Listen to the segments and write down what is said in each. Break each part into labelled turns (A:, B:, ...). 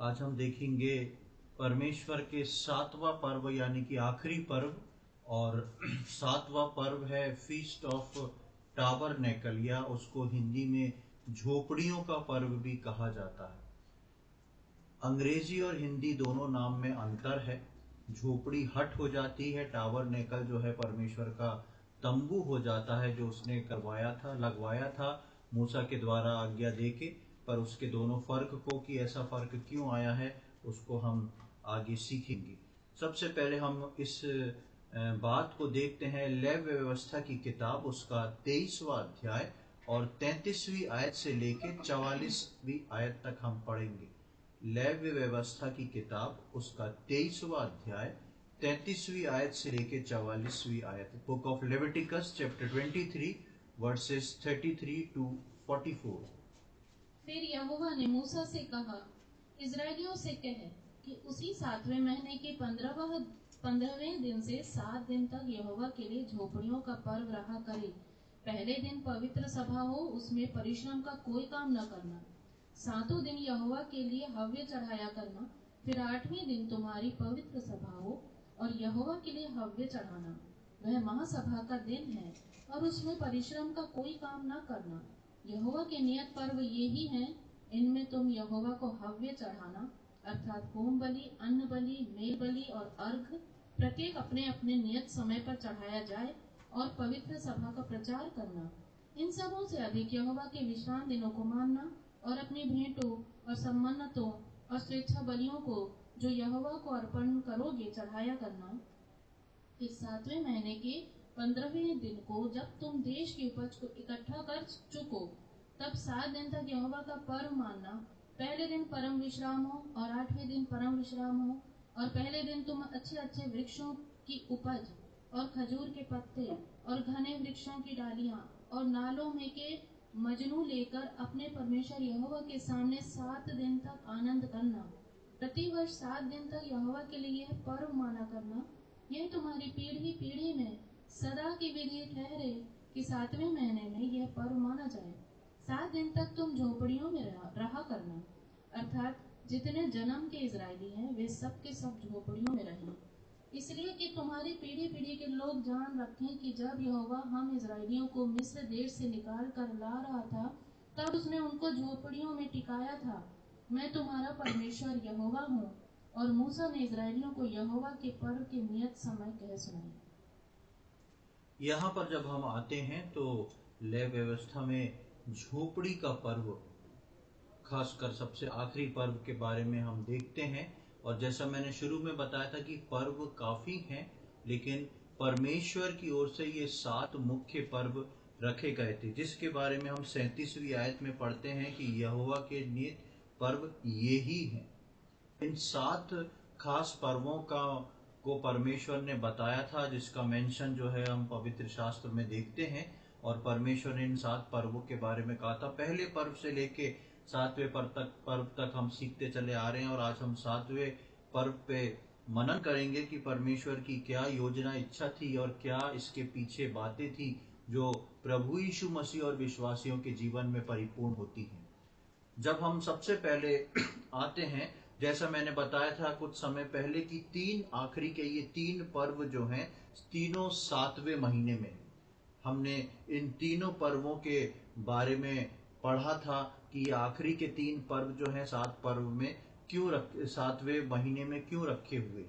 A: आज हम देखेंगे परमेश्वर के सातवां पर्व यानी कि आखिरी पर्व। और सातवां पर्व है फीस्ट ऑफ टाबरनेकल, या उसको हिंदी में झोपड़ियों का पर्व भी कहा जाता है। अंग्रेजी और हिंदी दोनों नाम में अंतर है। झोपड़ी हट हो जाती है, टाबरनेकल जो है परमेश्वर का तंबू हो जाता है, जो उसने करवाया था, लगवाया था मूसा के द्वारा आज्ञा देके। पर उसके दोनों फर्क को कि ऐसा फर्क क्यों आया है उसको हम आगे सीखेंगे। सबसे पहले हम इस बात को देखते हैं। लेव्य व्यवस्था की किताब उसका 23वां अध्याय और 33वीं आयत से लेके 44वीं आयत तक हम पढ़ेंगे। लेव्य व्यवस्था की किताब उसका 23वां अध्याय 33वीं आयत से लेके 44वीं आयत। Book of Leviticus chapter 23 versus 33 to 44।
B: फिर यहोवा ने मूसा से कहा, इजराइलियों से कह कि उसी 7वें महीने के 15वें दिन से 7 दिन तक यहोवा के लिए झोपड़ियों का पर्व रहा करे। पहले दिन पवित्र सभा हो, उसमें परिश्रम का कोई काम न करना। 7 दिन यहोवा के लिए हव्य चढ़ाया करना। फिर 8वें दिन तुम्हारी पवित्र सभा हो और यहोवा के लिए हव्य चढ़ाना। वह महासभा का दिन है और उसमें परिश्रम का कोई काम न करना। यहोवा के नियत पर्व ये ही हैं। इनमें तुम यहोवा को हव्य चढ़ाना अर्थात होम बलि, अन्न बलि, मेल बलि और अर्घ प्रत्येक अपने अपने नियत समय पर चढ़ाया जाए और पवित्र सभा का प्रचार करना। इन सबों से अधिक यहोवा के विश्राम दिनों को मानना और अपनी भेंटों और सम्मन्नतों और स्वेच्छा बलियों को जो यहोवा को अर्पण करोगे चढ़ाया करना। फिर 7वें महीने के 15वें दिन को जब तुम देश की उपज को इकट्ठा कर चुको, तब 7 दिन तक यहोवा का पर्व मानना। पहले दिन परम विश्राम हो और 8वें दिन परम विश्राम हो। और पहले दिन तुम अच्छे अच्छे वृक्षों की उपज और खजूर के पत्ते और घने वृक्षों की डालियां और नालों में के मजनू लेकर अपने परमेश्वर यहोवा के सामने 7 दिन तक आनंद करना। प्रतिवर्ष 7 दिन तक यहोवा के लिए यह पर्व माना करना। यह तुम्हारी पीढ़ी पीढ़ी में सदा की विधि ठहरे कि 7वें महीने में यह पर्व माना जाए। 7 दिन तक तुम झोपड़ियों में रहा करना, अर्थात जितने जन्म के इजरायली हैं वे सब के सब झोपड़ियों में रहें। इसलिए कि तुम्हारी पीढ़ी पीढ़ी के लोग जान रखें कि जब यहोवा हम इजरायलियों को मिस्र देश से निकाल कर ला रहा था, तब उसने उनको झोपड़ियों में टिकाया था। मैं तुम्हारा परमेश्वर यहोवा हूँ। और मूसा ने इजरायलियों को यहोवा के पर्व के नियत समय कह सुनाए।
A: यहाँ पर जब हम आते हैं तो लेव्य व्यवस्था में झोपड़ी का पर्व, खासकर सबसे आखिरी पर्व के बारे में हम देखते हैं। और जैसा मैंने शुरू में बताया था कि पर्व काफी हैं, लेकिन परमेश्वर की ओर से ये 7 मुख्य पर्व रखे गए थे, जिसके बारे में हम 37वीं आयत में पढ़ते हैं कि यहोवा के नियत पर्व ये ही हैं। इन 7 खास पर्वों को परमेश्वर ने बताया था, जिसका मेंशन जो है हम पवित्र शास्त्र में देखते हैं। और परमेश्वर ने इन 7 पर्वों के बारे में कहा था। पहले पर्व से लेके 7वें पर्व तक हम सीखते चले आ रहे हैं, और आज हम 7वें पर्व पे मनन करेंगे कि परमेश्वर की क्या योजना, इच्छा थी और क्या इसके पीछे बातें थी जो प्रभु यीशु मसीह और विश्वासियों के जीवन में परिपूर्ण होती हैं। जब हम सबसे पहले आते हैं, जैसा मैंने बताया था कुछ समय पहले कि 3 आखिरी के ये 3 पर्व जो हैं तीनों 7वें महीने में। हमने इन तीनों पर्वों के बारे में पढ़ा था कि ये आखिरी के 3 पर्व जो हैं 7 पर्व में क्यों 7वें महीने में क्यों रखे हुए।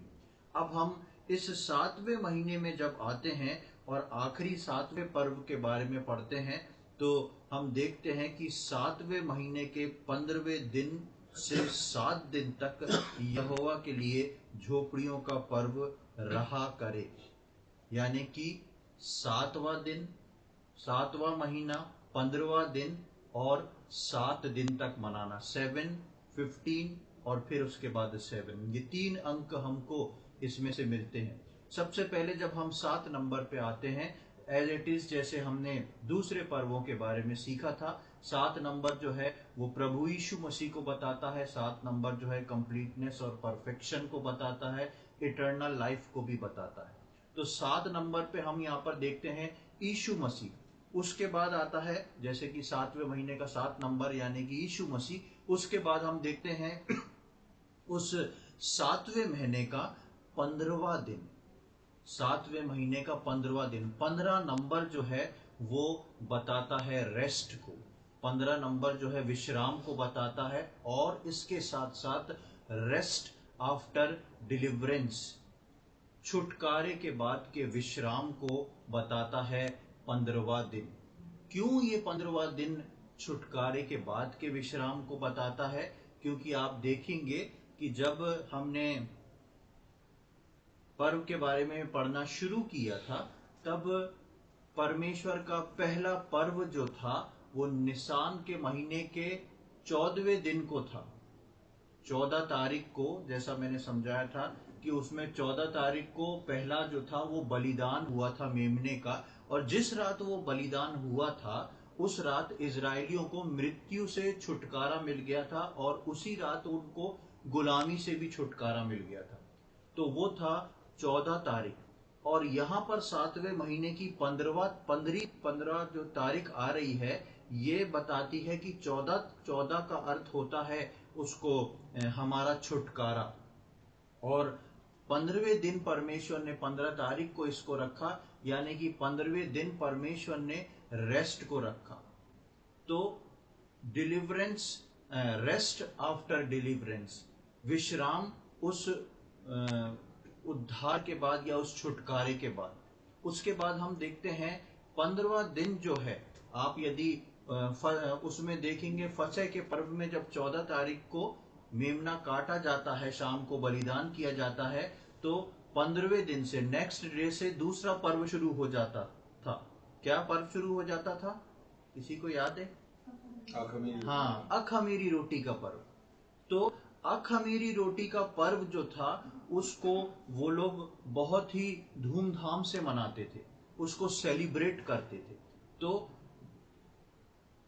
A: अब हम इस 7वें महीने में जब आते हैं और आखिरी 7वें पर्व के बारे में पढ़ते हैं, तो हम देखते हैं कि 7वें महीने के 15वें दिन से 7 दिन तक यहोवा के लिए झोपड़ियों का पर्व रहा करे। यानी कि 7वां दिन, 7वां महीना, 15वां दिन और 7 दिन तक मनाना। 7, 15 और फिर उसके बाद 7, ये 3 अंक हमको इसमें से मिलते हैं। सबसे पहले जब हम 7 नंबर पे आते हैं, एज इट इज जैसे हमने दूसरे पर्वों के बारे में सीखा था, 7 नंबर जो है वो प्रभु यीशु मसीह को बताता है। 7 नंबर जो है कंप्लीटनेस और परफेक्शन को बताता है, इटर्नल लाइफ को भी बताता है। तो 7 नंबर पे हम यहाँ पर देखते हैं यीशु मसीह। उसके बाद आता है जैसे कि 7वें महीने का 7 नंबर यानी कि यीशु मसीह। उसके बाद हम देखते हैं उस 7वें महीने का 15वां दिन, 7वें महीने का 15वां दिन, 15 नंबर जो है वो बताता है रेस्ट को, 15 नंबर जो है विश्राम को बताता है, और इसके साथ साथ रेस्ट आफ्टर डिलीवरेंस, छुटकारे के बाद के विश्राम को बताता है 15वां दिन। क्यों ये 15वां दिन छुटकारे के बाद के विश्राम को बताता है? क्योंकि आप देखेंगे कि जब हमने पर्व के बारे में पढ़ना शुरू किया था, तब परमेश्वर का पहला पर्व जो था वो निसान के महीने के 14वें दिन को था। 14 तारीख को, जैसा मैंने समझाया था कि उसमें 14 तारीख को पहला जो था वो बलिदान हुआ था मेमने का, और जिस रात वो बलिदान हुआ था उस रात इजरायलियों को मृत्यु से छुटकारा मिल गया था, और उसी रात उनको गुलामी से भी छुटकारा मिल गया था। तो वो था 14 तारीख। और यहाँ पर 7वें महीने की 15 जो तारीख आ रही है, ये बताती है कि 14 का अर्थ होता है उसको हमारा छुटकारा। और 15वें दिन परमेश्वर ने 15 तारीख को इसको रखा, यानी कि 15वें दिन परमेश्वर ने रेस्ट को रखा। तो डिलीवरेंस, रेस्ट आफ्टर डिलीवरेंस, विश्राम उस उद्धार के बाद या उस छुटकारे के बाद। उसके बाद हम देखते हैं 15वां दिन जो है, आप यदि उसमें देखेंगे फसह के पर्व में जब 14 तारीख को मेमना काटा जाता है, शाम को बलिदान किया जाता है, तो 15वें दिन से, नेक्स्ट डे से दूसरा पर्व शुरू हो जाता था। क्या पर्व शुरू हो जाता था, किसी को याद है? हाँ, अखमीरी रोटी का पर्व। तो अखमीरी रोटी का पर्व जो था उसको वो लोग बहुत ही धूमधाम से मनाते थे, उसको सेलिब्रेट करते थे। तो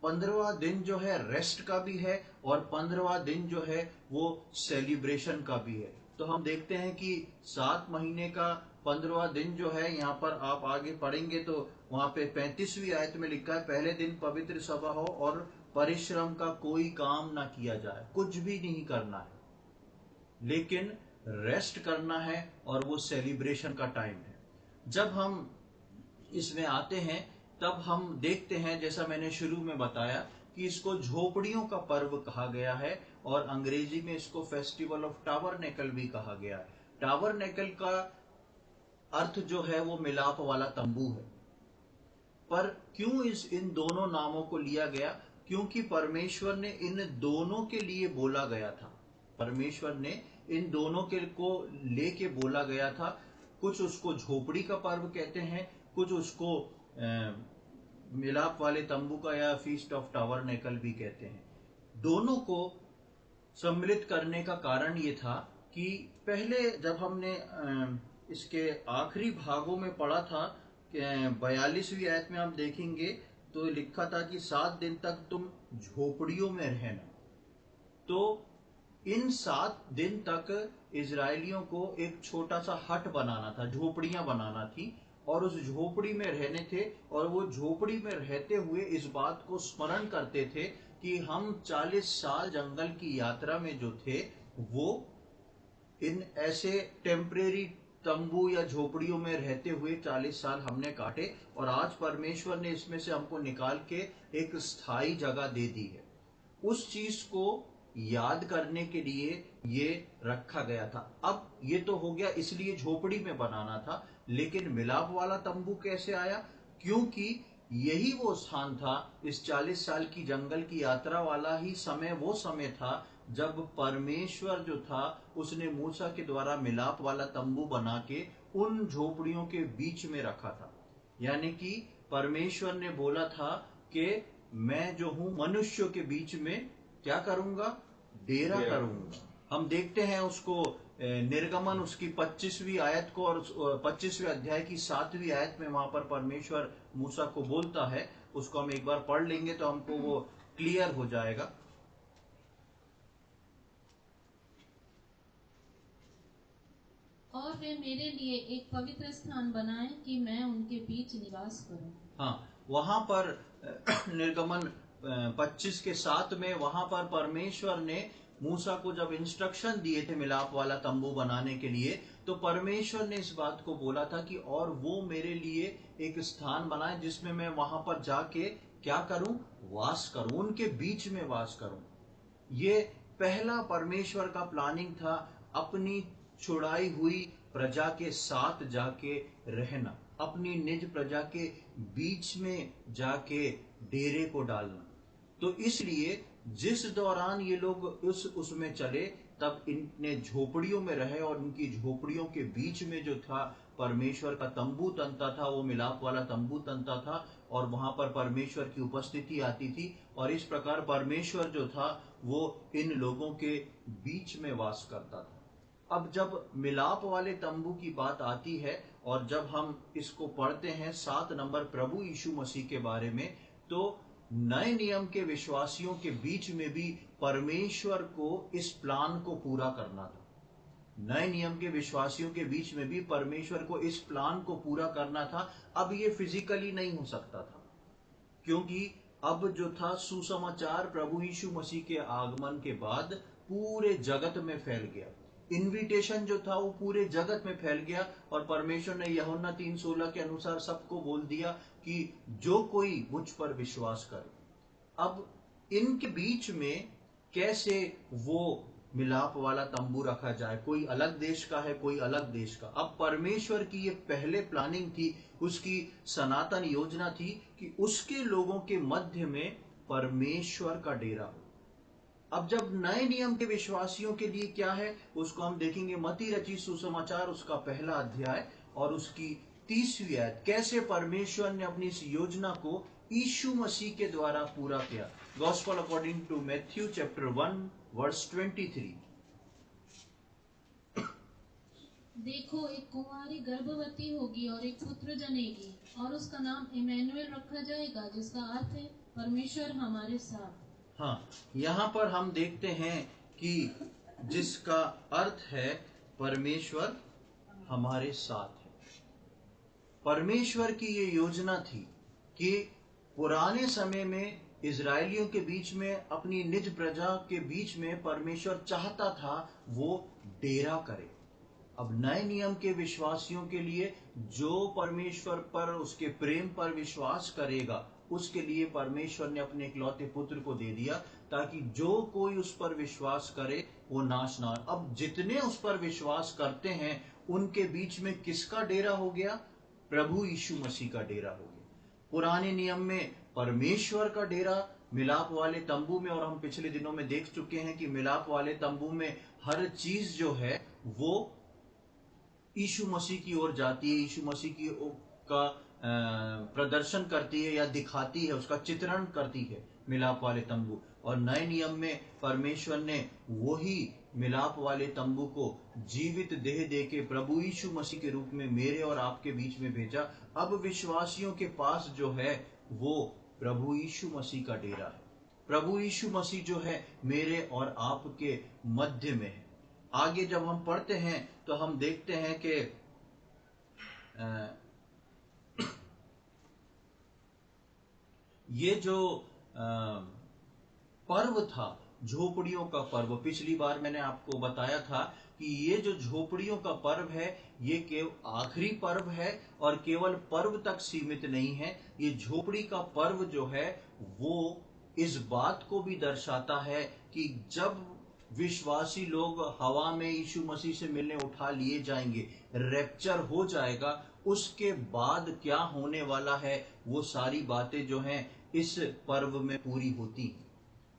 A: 15वां दिन जो है रेस्ट का भी है, और 15वां दिन जो है वो सेलिब्रेशन का भी है। तो हम देखते हैं कि 7 महीने का 15वां दिन जो है, यहाँ पर आप आगे पढ़ेंगे तो वहां पे 35वीं आयत में लिखा है, पहले दिन पवित्र सभा हो और परिश्रम का कोई काम ना किया जाए, कुछ भी नहीं करना है, लेकिन रेस्ट करना है, और वो सेलिब्रेशन का टाइम है। जब हम इसमें आते हैं तब हम देखते हैं, जैसा मैंने शुरू में बताया, कि इसको झोपड़ियों का पर्व कहा गया है, और अंग्रेजी में इसको फेस्टिवल ऑफ टाबरनेकल भी कहा गया है। टाबरनेकल का अर्थ जो है वो मिलाप वाला तंबू है। पर क्यों इन दोनों नामों को लिया गया? क्योंकि परमेश्वर ने इन दोनों के लिए बोला गया था, परमेश्वर ने इन दोनों के को लेके बोला गया था। कुछ उसको झोपड़ी का पर्व कहते हैं, कुछ उसको मिलाप वाले तंबू का या फीस्ट ऑफ टाबरनेकल भी कहते हैं। दोनों को सम्मिलित करने का कारण ये था कि पहले जब हमने इसके आखिरी भागों में पढ़ा था, 42वीं आयत में आप देखेंगे तो लिखा था कि 7 दिन तक तुम झोपड़ियों में रहना। तो इन 7 दिन तक इजरायलियों को एक छोटा सा हट बनाना था, झोपड़ियां बनाना थी, और उस झोपड़ी में रहने थे। और वो झोपड़ी में रहते हुए इस बात को स्मरण करते थे कि हम 40 साल जंगल की यात्रा में जो थे वो इन ऐसे टेम्परेरी तंबू या झोपड़ियों में रहते हुए 40 साल हमने काटे, और आज परमेश्वर ने इसमें से हमको निकाल के एक स्थायी जगह दे दी है। उस चीज को याद करने के लिए ये रखा गया था। अब ये तो हो गया, इसलिए झोपड़ी में बनाना था। लेकिन मिलाप वाला तंबू कैसे आया? क्योंकि यही वो स्थान था, इस 40 साल की जंगल की यात्रा वाला ही समय वो समय था जब परमेश्वर जो था उसने मूसा के द्वारा मिलाप वाला तंबू बना के उन झोपड़ियों के बीच में रखा था। यानी कि परमेश्वर ने बोला था कि मैं जो हूं मनुष्यों के बीच में क्या करूंगा? डेरा करूंगा। हम देखते हैं उसको निर्गमन उसकी 25वीं आयत को, और 25वें अध्याय की 7वीं आयत में वहां पर परमेश्वर मूसा को बोलता है। उसको हम एक बार पढ़ लेंगे तो हमको वो क्लियर हो जाएगा।
B: और वे मेरे लिए एक पवित्र स्थान बनाएं कि मैं उनके बीच निवास करूं।
A: हाँ, वहां पर निर्गमन 25 के 7 में वहां पर परमेश्वर ने मूसा को जब इंस्ट्रक्शन दिए थे मिलाप वाला तंबू बनाने के लिए, तो परमेश्वर ने इस बात को बोला था कि और वो मेरे लिए एक स्थान बनाए जिसमें मैं वहां पर जाके क्या करूं, वास करूं, उनके बीच में वास करूं। ये पहला परमेश्वर का प्लानिंग था, अपनी छुड़ाई हुई प्रजा के साथ जाके रहना, अपनी निज प्रजा के बीच में जाके डेरे को डालना। तो इसलिए जिस दौरान ये लोग उसमें चले, तब इनने झोपड़ियों में रहे और उनकी झोपड़ियों के बीच में जो था परमेश्वर का तंबू तनता था, वो मिलाप वाला तंबू तनता था और वहां पर परमेश्वर की उपस्थिति आती थी। और इस प्रकार परमेश्वर जो था वो इन लोगों के बीच में वास करता था। अब जब मिलाप वाले तंबू की बात आती है और जब हम इसको पढ़ते हैं 7 नंबर प्रभु यीशु मसीह के बारे में, तो नए नियम के विश्वासियों के बीच में भी परमेश्वर को इस प्लान को पूरा करना था। नए नियम के विश्वासियों के बीच में भी परमेश्वर को इस प्लान को पूरा करना था। अब ये फिजिकली नहीं हो सकता था, क्योंकि अब जो था सुसमाचार प्रभु यीशु मसीह के आगमन के बाद पूरे जगत में फैल गया। इनविटेशन जो था वो पूरे जगत में फैल गया और परमेश्वर ने यूहन्ना 3:16 के अनुसार सबको बोल दिया कि जो कोई मुझ पर विश्वास करे। अब इनके बीच में कैसे वो मिलाप वाला तंबू रखा जाए, कोई अलग देश का है, कोई अलग देश का। अब परमेश्वर की ये पहले प्लानिंग थी, उसकी सनातन योजना थी कि उसके लोगों के मध्य में परमेश्वर का डेरा हो। अब जब नए नियम के विश्वासियों के लिए क्या है, उसको हम देखेंगे मत्ती रचित सुसमाचार उसका 1 अध्याय और उसकी 30वीं आयत, कैसे परमेश्वर ने अपनी इस योजना को यीशु मसीह के द्वारा पूरा किया। Gospel according to Matthew chapter 1 verse 23।
B: देखो, एक कुंवारी गर्भवती होगी और एक पुत्र जनेगी और उसका नाम इमैनुएल रखा जाएगा, जिसका अर्थ है परमेश्वर हमारे साथ।
A: हाँ, यहाँ पर हम देखते हैं कि जिसका अर्थ है परमेश्वर हमारे साथ है। परमेश्वर की ये योजना थी कि पुराने समय में इजरायलियों के बीच में, अपनी निज प्रजा के बीच में परमेश्वर चाहता था वो डेरा करे। अब नए नियम के विश्वासियों के लिए जो परमेश्वर पर, उसके प्रेम पर विश्वास करेगा, उसके लिए परमेश्वर ने अपने इकलौते पुत्र को दे दिया, ताकि जो कोई उस पर विश्वास करे वो नाश ना हो। अब जितने उस पर विश्वास करते हैं उनके बीच में किसका डेरा हो गया? प्रभु यीशु मसीह का डेरा हो गया। पुराने नियम में परमेश्वर का डेरा मिलाप वाले तंबू में, और हम पिछले दिनों में देख चुके हैं कि मिलाप वाले तंबू में हर चीज जो है वो यीशु मसीह की ओर जाती है, यीशु मसीह की का प्रदर्शन करती है या दिखाती है, उसका चित्रण करती है मिलाप वाले तंबू। और नए नियम में परमेश्वर ने वही मिलाप वाले तंबू को जीवित देह दे के प्रभु यीशु मसीह के रूप में मेरे और आपके बीच में भेजा। अब विश्वासियों के पास जो है वो प्रभु यीशु मसीह का डेरा है। प्रभु यीशु मसीह जो है मेरे और आपके मध्य में है। आगे जब हम पढ़ते हैं तो हम देखते हैं कि ये जो पर्व था, झोपड़ियों का पर्व, पिछली बार मैंने आपको बताया था कि ये जो झोपड़ियों का पर्व है ये केवल आखिरी पर्व है और केवल पर्व तक सीमित नहीं है। ये झोपड़ी का पर्व जो है वो इस बात को भी दर्शाता है कि जब विश्वासी लोग हवा में यीशु मसीह से मिलने उठा लिए जाएंगे, रैप्चर हो जाएगा, उसके बाद क्या होने वाला है वो सारी बातें जो हैं इस पर्व में पूरी होती हैं।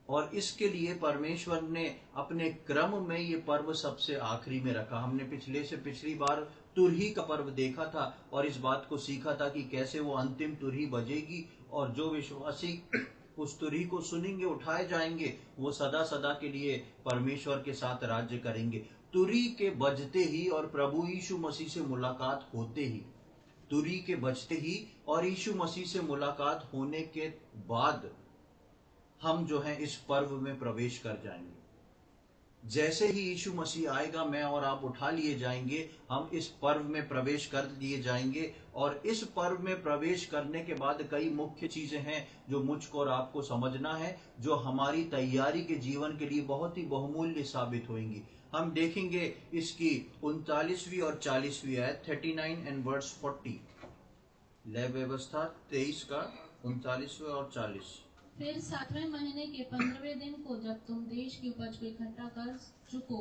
A: और इसके लिए परमेश्वर ने अपने क्रम में ये पर्व सबसे आखिरी में रखा। हमने पिछली बार तुरही का पर्व देखा था और इस बात को सीखा था कि कैसे वो अंतिम तुरही बजेगी और जो विश्वासी उस तुरही को सुनेंगे, उठाए जाएंगे, वो सदा सदा के लिए परमेश्वर के साथ राज्य करेंगे। तुरही के बजते ही और प्रभु यीशु मसीह से मुलाकात होते ही, तुरही के बजते ही और यीशु मसीह से मुलाकात होने के बाद हम जो है इस पर्व में प्रवेश कर जाएंगे। जैसे ही यीशु मसीह आएगा, मैं और आप उठा लिए जाएंगे, हम इस पर्व में प्रवेश कर दिए जाएंगे। और इस पर्व में प्रवेश करने के बाद कई मुख्य चीजें हैं जो मुझको और आपको समझना है, जो हमारी तैयारी के जीवन के लिए बहुत ही बहुमूल्य साबित होंगी। हम देखेंगे इसकी 39वीं और 40वीं आयत, 39 एंड वर्स 40। लय व्यवस्था 23 का 39वें और 40।
B: फिर 7वें महीने के 15वें दिन को जब तुम देश की उपज को इकट्ठा कर चुको,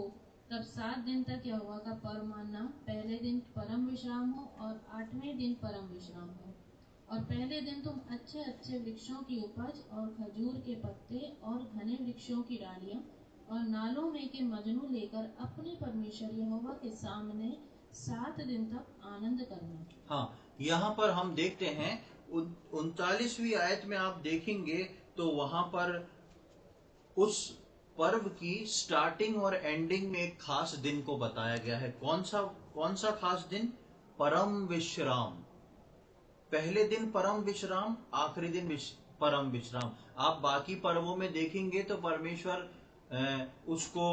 B: तब 7 दिन तक यहोवा का पर्व मानना। पहले दिन परम विश्राम हो और 8वें दिन परम विश्राम हो। और पहले दिन तुम अच्छे अच्छे वृक्षों की उपज और खजूर के पत्ते और घने वृक्षों की डालियां और नालों में के मजनू लेकर अपने परमेश्वर यहोवा के सामने 7 दिन तक आनंद करना।
A: हाँ, यहाँ पर हम देखते हैं 39वीं आयत में आप देखेंगे तो वहां पर उस पर्व की स्टार्टिंग और एंडिंग में एक खास दिन को बताया गया है। कौन सा खास दिन? परम विश्राम। पहले दिन परम विश्राम, आखिरी दिन परम विश्राम। आप बाकी पर्वों में देखेंगे तो परमेश्वर उसको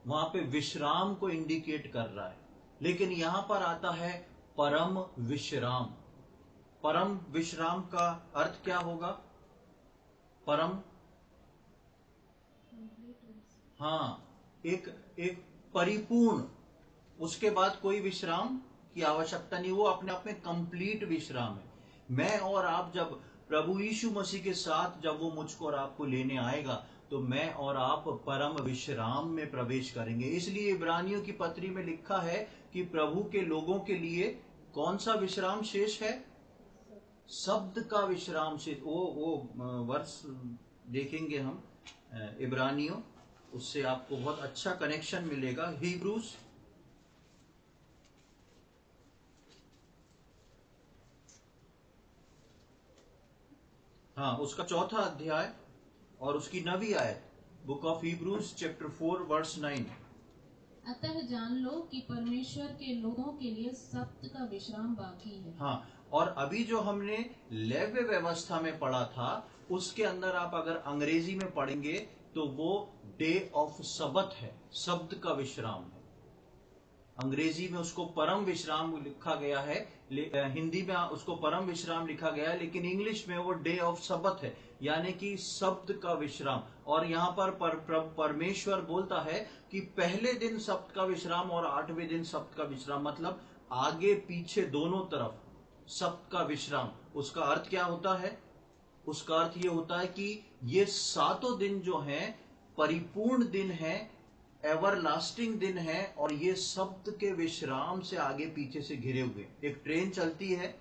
A: वहां पे विश्राम को इंडिकेट कर रहा है, लेकिन यहां पर आता है परम विश्राम। परम विश्राम का अर्थ क्या होगा? परम, हाँ, एक परिपूर्ण, उसके बाद कोई विश्राम की आवश्यकता नहीं, वो अपने आप में कंप्लीट विश्राम है। मैं और आप जब प्रभु यीशु मसीह के साथ जब वो मुझको और आपको लेने आएगा तो मैं और आप परम विश्राम में प्रवेश करेंगे। इसलिए इब्रानियों की पत्री में लिखा है कि प्रभु के लोगों के लिए कौन सा विश्राम शेष है? शब्द का विश्राम शेष। वो वर्ष देखेंगे हम इब्रानियों, उससे आपको बहुत अच्छा कनेक्शन मिलेगा। हिब्रूज, हाँ, उसका 4था अध्याय और उसकी 9वीं आयत, book of Hebrews chapter 4 verse 9।
B: अतः जान लो कि परमेश्वर के लोगों के लिए सब्त का विश्राम बाकी है।
A: हाँ, और अभी जो हमने लेव्य व्यवस्था में पढ़ा था उसके अंदर आप अगर अंग्रेजी में पढ़ेंगे तो वो डे ऑफ सबत है, शब्द का विश्राम है। अंग्रेजी में उसको परम विश्राम लिखा गया है, हिंदी में उसको परम विश्राम लिखा गया है, लेकिन इंग्लिश में वो डे ऑफ सबत है, यानी कि शब्द का विश्राम। और यहाँ पर परमेश्वर बोलता है कि पहले दिन सब्त का विश्राम और 8वें दिन सब्त का विश्राम, मतलब आगे पीछे दोनों तरफ सब्त का विश्राम। उसका अर्थ क्या होता है? उसका अर्थ ये होता है कि ये 7 दिन जो हैं परिपूर्ण दिन है, एवरलास्टिंग दिन है, और ये शब्द के विश्राम से आगे पीछे से घिरे हुए। एक ट्रेन चलती है,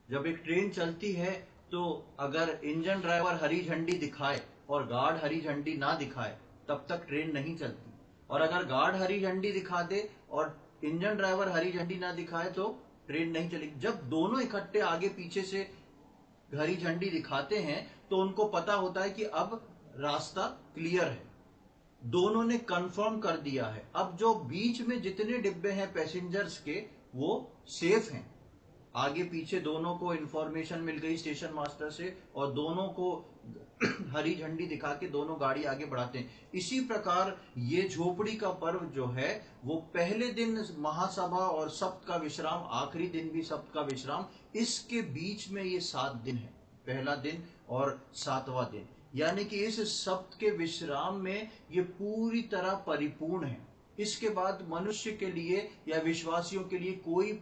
A: जब एक ट्रेन चलती है तो अगर इंजन ड्राइवर हरी झंडी दिखाए और गार्ड हरी झंडी ना दिखाए तब तक ट्रेन नहीं चलती। और अगर गार्ड हरी झंडी दिखा दे और इंजन ड्राइवर हरी झंडी ना दिखाए तो ट्रेन नहीं चलेगी। जब दोनों इकट्ठे आगे पीछे से हरी झंडी दिखाते हैं तो उनको पता होता है कि अब रास्ता क्लियर है, दोनों ने कंफर्म कर दिया है। अब जो बीच में जितने डिब्बे हैं पैसेंजर्स के वो सेफ हैं। आगे पीछे दोनों को इंफॉर्मेशन मिल गई स्टेशन मास्टर से और दोनों को हरी झंडी दिखा के दोनों गाड़ी आगे बढ़ाते हैं। इसी प्रकार ये झोपड़ी का पर्व जो है वो पहले दिन महासभा और सप्त का विश्राम, आखिरी दिन भी सप्त का विश्राम, इसके बीच में ये 7 दिन है, पहला दिन और 7वां दिन। यानी कि इस सप्त के विश्राम में ये पूरी तरह परिपूर्ण है। इसके बाद मनुष्य के लिए या विश्वासियों के लिए कोई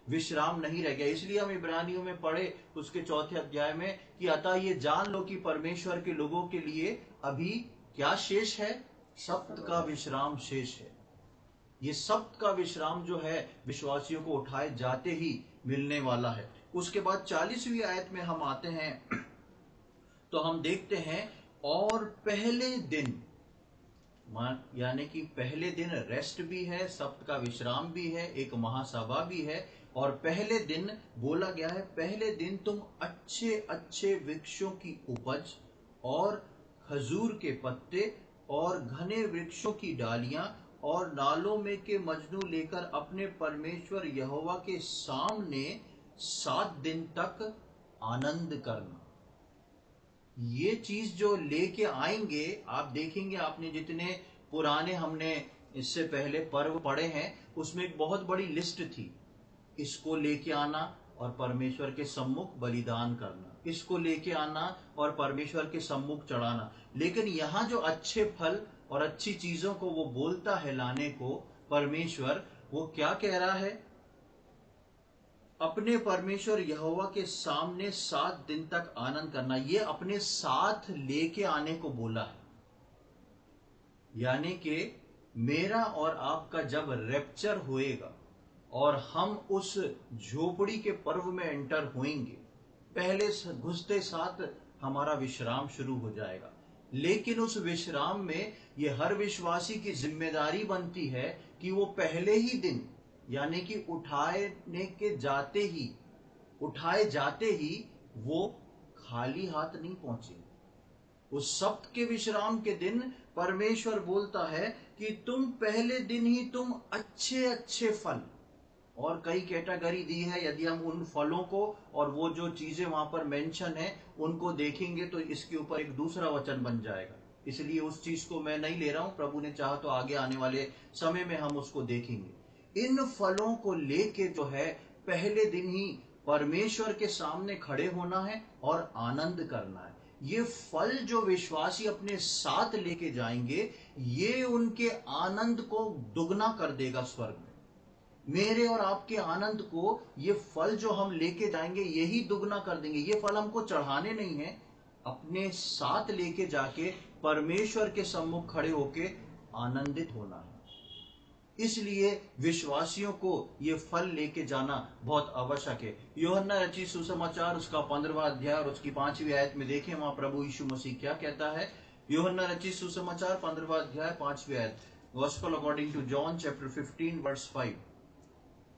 A: विश्राम नहीं रह गया। इसलिए हम इब्रानियों में पढ़े उसके 4थे अध्याय में कि अतः ये जान लो कि परमेश्वर के लोगों के लिए अभी क्या शेष है? सप्त का विश्राम शेष है। ये सप्त का विश्राम जो है विश्वासियों को उठाए जाते ही मिलने वाला है। उसके बाद 40वीं आयत में हम आते हैं तो हम देखते हैं और पहले दिन, यानी कि पहले दिन रेस्ट भी है, सप्त का विश्राम भी है, एक महासभा भी है। और पहले दिन बोला गया है, पहले दिन तुम अच्छे अच्छे वृक्षों की उपज और खजूर के पत्ते और घने वृक्षों की डालियां और नालों में के मजनू लेकर अपने परमेश्वर यहोवा के सामने 7 दिन तक आनंद करना। ये चीज जो लेके आएंगे, आप देखेंगे, आपने जितने पुराने हमने इससे पहले पर्व पढ़े हैं, उसमें एक बहुत बड़ी लिस्ट थी। इसको लेके आना और परमेश्वर के सम्मुख बलिदान करना, इसको लेके आना और परमेश्वर के सम्मुख चढ़ाना। लेकिन यहाँ जो अच्छे फल और अच्छी चीजों को वो बोलता है लाने को परमेश्वर, वो क्या कह रहा है? अपने परमेश्वर यहोवा के सामने 7 दिन तक आनंद करना, ये अपने साथ लेके आने को बोला है। यानी कि मेरा और आपका जब रैप्चर होएगा और हम उस झोपड़ी के पर्व में एंटर होएंगे, पहले घुसते साथ हमारा विश्राम शुरू हो जाएगा। लेकिन उस विश्राम में ये हर विश्वासी की जिम्मेदारी बनती है कि वो पहले ही दिन, यानी कि उठाए जाते ही वो खाली हाथ नहीं पहुंचे। उस सप्त के विश्राम के दिन परमेश्वर बोलता है कि तुम पहले दिन ही तुम अच्छे अच्छे फल, और कई कैटेगरी दी है। यदि हम उन फलों को और वो जो चीजें वहां पर मेंशन है उनको देखेंगे तो इसके ऊपर एक दूसरा वचन बन जाएगा, इसलिए उस चीज को मैं नहीं ले रहा हूं। प्रभु ने चाहा तो आगे आने वाले समय में हम उसको देखेंगे। इन फलों को लेके जो है पहले दिन ही परमेश्वर के सामने खड़े होना है और आनंद करना है। ये फल जो विश्वासी अपने साथ लेके जाएंगे, ये उनके आनंद को दुगना कर देगा स्वर्ग में। मेरे और आपके आनंद को ये फल जो हम लेके जाएंगे यही दुगना कर देंगे। ये फल हमको चढ़ाने नहीं है, अपने साथ लेके जाके परमेश्वर के सम्मुख खड़े होके आनंदित होना है। इसलिए विश्वासियों को ये फल लेके जाना बहुत आवश्यक है। यूहन्ना रचित सुसमाचार उसका 15वां अध्याय और उसकी 5वीं आयत में देखें, वहां प्रभु यीशु मसीह क्या कहता है। यूहन्ना रचित सुसमाचार 15वां अध्याय 5वीं आयत, gospel according to John chapter 15 verse 5।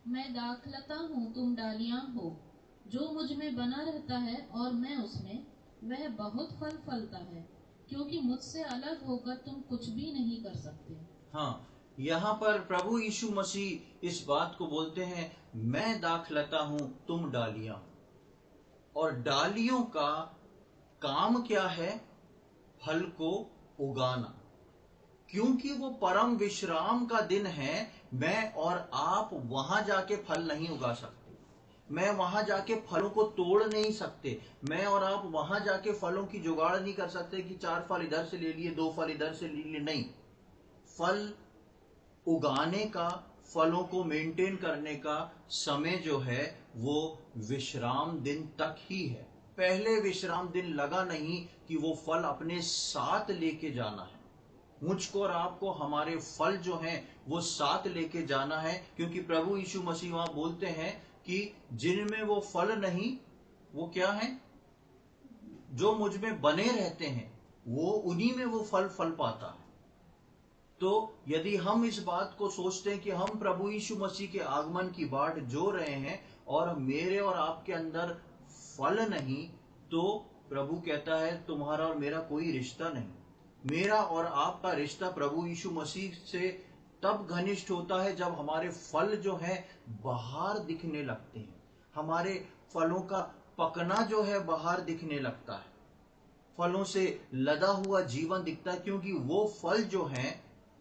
B: मैं दाखलता हूँ, तुम डालियां हो। जो मुझ में बना रहता है और मैं उसमें, वह बहुत फल फलता है, क्योंकि मुझसे अलग होकर तुम कुछ भी नहीं कर सकते।
A: हाँ, यहाँ पर प्रभु यीशु मसीह इस बात को बोलते हैं, मैं दाखलता हूं, तुम डालियां हो। और डालियों का काम क्या है? फल को उगाना। क्योंकि वो परम विश्राम का दिन है, मैं और आप वहां जाके फल नहीं उगा सकते। मैं वहां जाके फलों को तोड़ नहीं सकते। मैं और आप वहां जाके फलों की जुगाड़ नहीं कर सकते कि 4 फल इधर से ले लिए, 2 फल इधर से ले लिए। नहीं, फल उगाने का, फलों को मेंटेन करने का समय जो है वो विश्राम दिन तक ही है। पहले विश्राम दिन लगा नहीं कि वो फल अपने साथ लेके जाना है। मुझको और आपको हमारे फल जो हैं वो साथ लेके जाना है, क्योंकि प्रभु यीशु मसीह वहां बोलते हैं कि जिनमें वो फल नहीं, वो क्या है? जो मुझ में बने रहते हैं, वो उन्हीं में वो फल पाता है। तो यदि हम इस बात को सोचते हैं कि हम प्रभु यीशु मसीह के आगमन की बाट जो रहे हैं और मेरे और आपके अंदर फल नहीं, तो प्रभु कहता है तुम्हारा और मेरा कोई रिश्ता नहीं। मेरा और आपका रिश्ता प्रभु यीशु मसीह से तब घनिष्ठ होता है जब हमारे फल जो है बाहर दिखने लगते हैं। हमारे फलों का पकना जो है बाहर दिखने लगता है, फलों से लदा हुआ जीवन दिखता है, क्योंकि वो फल जो हैं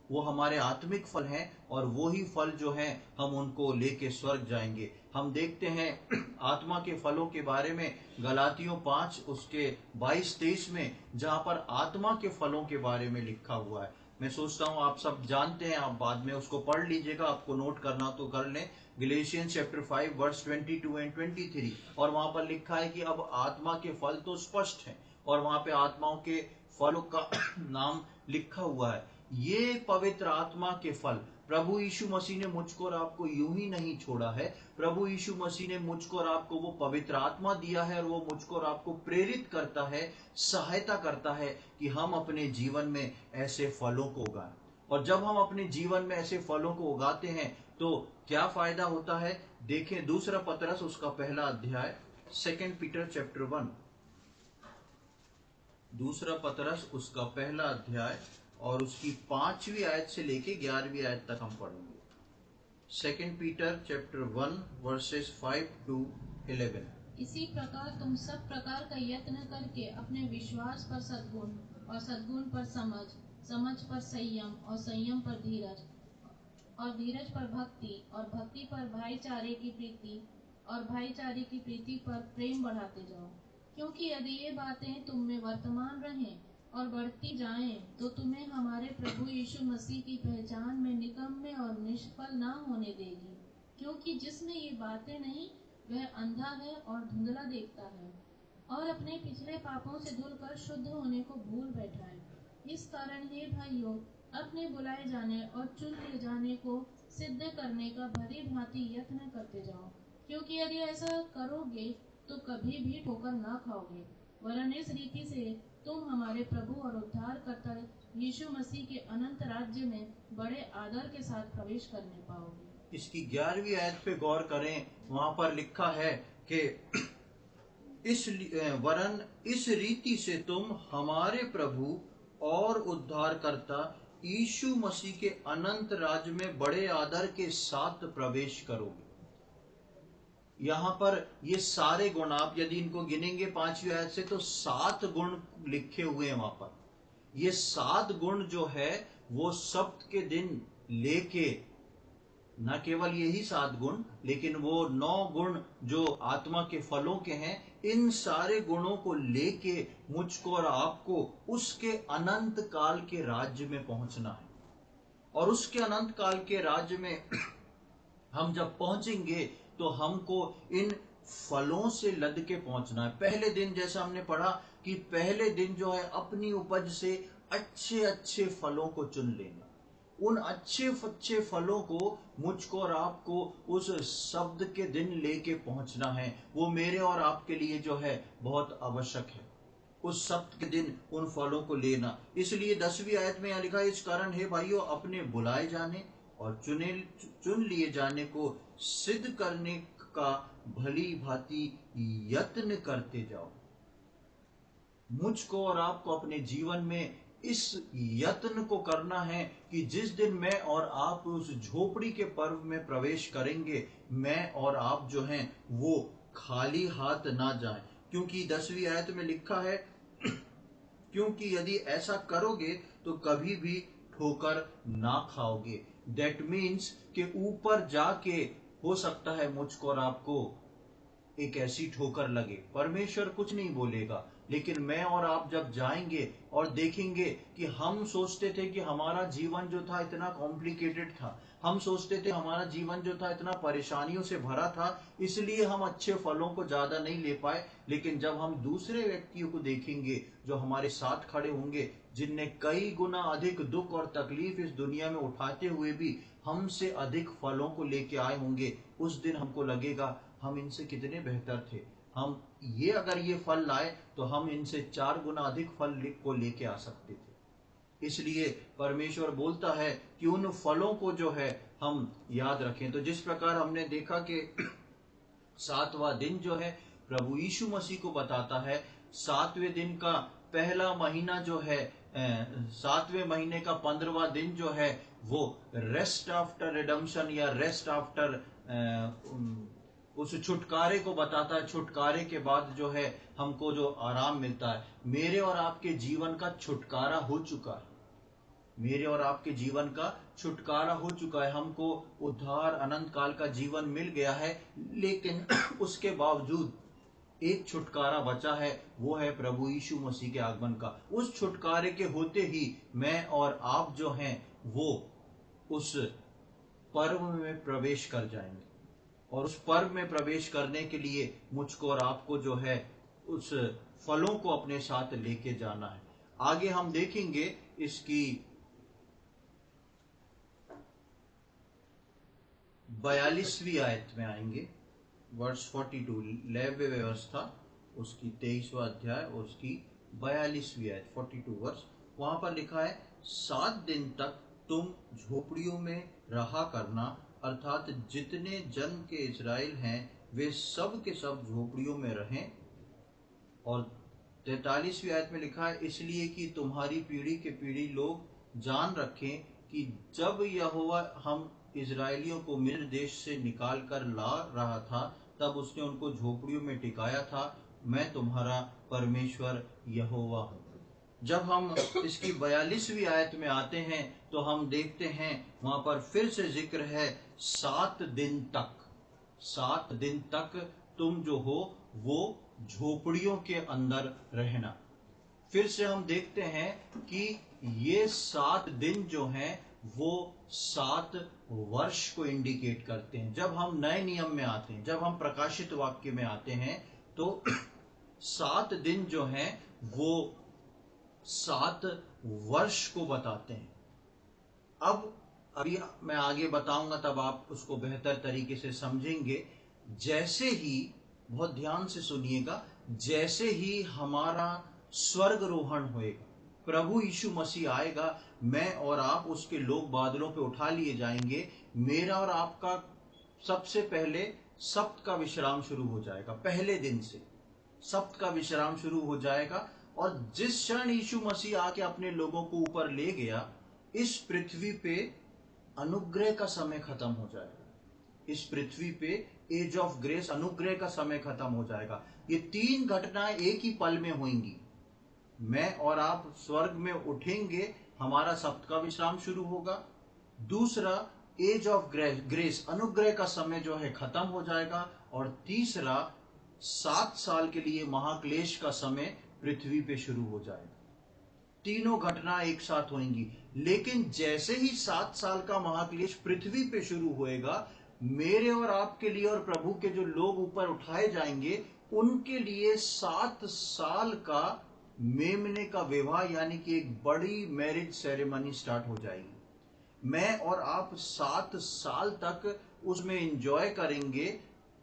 A: वो हमारे आत्मिक फल हैं, और वो ही फल जो हैं हम उनको लेके स्वर्ग जाएंगे। हम देखते हैं आत्मा के फलों के बारे में गलातियों 5 उसके 22-23 में, जहां पर आत्मा के फलों के बारे में लिखा हुआ है। मैं सोचता हूं आप सब जानते हैं, आप बाद में उसको पढ़ लीजिएगा, आपको नोट करना तो कर लें। गलेशियंस चैप्टर 5 वर्स 22 एंड 23, और वहां पर लिखा है कि अब आत्मा के फल तो स्पष्ट हैं, और वहां पे आत्माओं के फलों का नाम लिखा हुआ है। ये पवित्र आत्मा के फल प्रभु यीशु मसीह ने मुझको और आपको यूं ही नहीं छोड़ा है। प्रभु यीशु मसीह ने मुझको और आपको वो पवित्र आत्मा दिया है, और वो मुझको और आपको प्रेरित करता है, सहायता करता है कि हम अपने जीवन में ऐसे फलों को उगाएं। और जब हम अपने जीवन में ऐसे फलों को उगाते हैं तो क्या फायदा होता है? देखें दूसरा पतरस उसका पहला अध्याय, 2 पीटर चैप्टर 1, दूसरा पतरस उसका पहला अध्याय और उसकी 5वीं आयत से लेके 11वीं आयत तक हम पढ़ेंगे। 2 पीटर चैप्टर 1 वर्सेस 5 to 11।
B: इसी प्रकार तुम सब प्रकार का यत्न करके अपने विश्वास पर सद्गुण, और सद्गुण पर समझ, समझ पर संयम और संयम पर धीरज और धीरज पर भक्ति और भक्ति पर भाईचारे की प्रीति और भाईचारे की प्रीति पर प्रेम बढ़ाते जाओ। क्योंकि यदि ये बातें तुम में वर्तमान रहें और बढ़ती जाएं, तो तुम्हें हमारे प्रभु यीशु मसीह की पहचान में निकम्मे और निष्फल ना होने देगी। क्योंकि जिसमें ये बातें नहीं, वह अंधा है और धुंधला देखता है और अपने पिछले पापों से धुलकर शुद्ध होने को भूल बैठा है। इस कारण हे भाइयों, अपने बुलाए जाने और चुन लिए जाने को सिद्ध करने का भली भांति यत्न करते जाओ। क्योंकि यदि ऐसा करोगे तो कभी भी ठोकर ना खाओगे, वरन इस रीति से तुम हमारे प्रभु और उद्धारकर्ता यीशु मसीह के अनंत राज्य में बड़े आदर के साथ प्रवेश करने पाओगे।
A: इसकी 11वीं आयत पे गौर करें, वहां पर लिखा है कि वरन इस रीति से तुम हमारे प्रभु और उद्धारकर्ता यीशु मसीह के अनंत राज्य में बड़े आदर के साथ प्रवेश करोगे। यहाँ पर ये सारे गुण, आप यदि इनको गिनेंगे 5वीं आयत से, तो 7 गुण लिखे हुए हैं वहां पर। ये 7 गुण जो है वो सब्त के दिन लेके, न केवल यही 7 गुण, लेकिन वो 9 गुण जो आत्मा के फलों के हैं, इन सारे गुणों को लेके मुझको और आपको उसके अनंत काल के राज्य में पहुंचना है। और उसके अनंत काल के राज्य में हम जब पहुंचेंगे तो हमको इन फलों से लद के पहुंचना है। पहले दिन जैसा हमने पढ़ा कि पहले दिन जो है अपनी उपज से अच्छे अच्छे फलों को चुन लेना। उन अच्छे फलों को मुझको और आपको उस शब्द के दिन लेके पहुंचना है। वो मेरे और आपके लिए जो है बहुत आवश्यक है, उस शब्द के दिन उन फलों को लेना। इसलिए 10वीं आयत में यहां लिखा, इस कारण हे भाइयों, अपने बुलाए जाने और चुन लिए जाने को सिद्ध करने का भली भांति यत्न करते जाओ। मुझको और आपको अपने जीवन में इस यत्न को करना है कि जिस दिन मैं और आप उस झोपड़ी के पर्व में प्रवेश करेंगे, मैं और आप जो हैं वो खाली हाथ ना जाएं। क्योंकि 10वीं आयत में लिखा है, क्योंकि यदि ऐसा करोगे तो कभी भी ठोकर ना खाओगे। दैट मीन्स कि ऊपर जाके हो सकता है मुझको और आपको एक ऐसी ठोकर लगे, परमेश्वर कुछ नहीं बोलेगा, लेकिन मैं और आप जब जाएंगे और देखेंगे कि हम सोचते थे कि हमारा जीवन जो था इतना कॉम्प्लिकेटेड था, हम सोचते थे हमारा जीवन जो था इतना परेशानियों से भरा था, इसलिए हम अच्छे फलों को ज्यादा नहीं ले पाए। लेकिन जब हम दूसरे व्यक्तियों को देखेंगे जो हमारे साथ खड़े होंगे, जिनने कई गुना अधिक दुख और तकलीफ इस दुनिया में उठाते हुए भी हमसे अधिक फलों को लेके आए होंगे, उस दिन हमको लगेगा हम इनसे कितने बेहतर थे। हम ये अगर ये फल लाए तो हम इनसे 4 गुना अधिक फल को लेके आ सकते थे। इसलिए परमेश्वर बोलता है कि उन फलों को जो है हम याद रखें। तो जिस प्रकार हमने देखा कि 7वां दिन जो है प्रभु यीशु मसीह को बताता है, 7वें दिन का पहला महीना जो है, 7वें महीने का 15वां दिन जो है वो रेस्ट आफ्टर रिडम्पशन या रेस्ट आफ्टर उस छुटकारे को बताता है। छुटकारे के बाद जो है हमको जो आराम मिलता है, मेरे और आपके जीवन का छुटकारा हो चुका है। मेरे और आपके जीवन का छुटकारा हो चुका है, हमको उद्धार अनंत काल का जीवन मिल गया है। लेकिन उसके बावजूद एक छुटकारा बचा है, वो है प्रभु यीशु मसीह के आगमन का। उस छुटकारे के होते ही मैं और आप जो हैं वो उस पर्व में प्रवेश कर जाएंगे। और उस पर्व में प्रवेश करने के लिए मुझको और आपको जो है उस फलों को अपने साथ लेके जाना है। आगे हम देखेंगे इसकी 42वीं आयत में आएंगे, वर्ष 42, लेव्य व्यवस्था उसकी 23वां अध्याय, उसकी 42वीं आयत, 42 वर्ष। वहां पर लिखा है, 7 दिन तक तुम झोपड़ियों में रहा करना, अर्थात जितने जन्म के इस्राएल हैं वे सब के सब झोपड़ियों में रहें। और 43वीं आयत में लिखा है, इसलिए कि तुम्हारी पीढ़ी के पीढ़ी लोग जान रखें कि जब यहोवा हम इजरायलियों को मिस्र देश से निकाल कर ला रहा था, तब उसने उनको झोपड़ियों में टिकाया था। मैं तुम्हारा परमेश्वर यहोवा हूँ। जब हम इसकी 42वीं आयत में आते हैं तो हम देखते हैं वहां पर फिर से जिक्र है 7 दिन तक। 7 दिन तक तुम जो हो वो झोपड़ियों के अंदर रहना। फिर से हम देखते हैं कि ये 7 दिन जो हैं वो 7 वर्ष को इंडिकेट करते हैं। जब हम नए नियम में आते हैं, जब हम प्रकाशित वाक्य में आते हैं तो 7 दिन जो हैं वो 7 वर्ष को बताते हैं। अभी मैं आगे बताऊंगा तब आप उसको बेहतर तरीके से समझेंगे। जैसे ही, बहुत ध्यान से सुनिएगा, जैसे ही हमारा स्वर्गरोहण होएगा, प्रभु यीशु मसीह आएगा, मैं और आप उसके लोग बादलों पे उठा लिए जाएंगे। मेरा और आपका सबसे पहले सप्त का विश्राम शुरू हो जाएगा। पहले दिन से सप्त का विश्राम शुरू हो जाएगा और जिस क्षण यीशु मसीह आके अपने लोगों को ऊपर ले गया, इस पृथ्वी पे अनुग्रह का समय खत्म हो जाएगा। इस पृथ्वी पे एज ऑफ ग्रेस, अनुग्रह का समय खत्म हो जाएगा। ये 3 घटनाएं एक ही पल में होंगी। मैं और आप स्वर्ग में उठेंगे, हमारा सप्त का विश्राम शुरू होगा। दूसरा, एज ऑफ ग्रेस, अनुग्रह का समय जो है खत्म हो जाएगा। और तीसरा, 7 साल के लिए महाक्लेश का समय पृथ्वी पे शुरू हो जाएगा। तीनों घटना एक साथ होंगी। लेकिन जैसे ही 7 साल का महाक्लेश पृथ्वी पे शुरू होएगा, मेरे और आपके लिए और प्रभु के जो लोग ऊपर उठाए जाएंगे, उनके लिए 7 साल का मेमने का विवाह, यानी कि एक बड़ी मैरिज सेरेमनी स्टार्ट हो जाएगी। मैं और आप 7 साल तक उसमें एंजॉय करेंगे,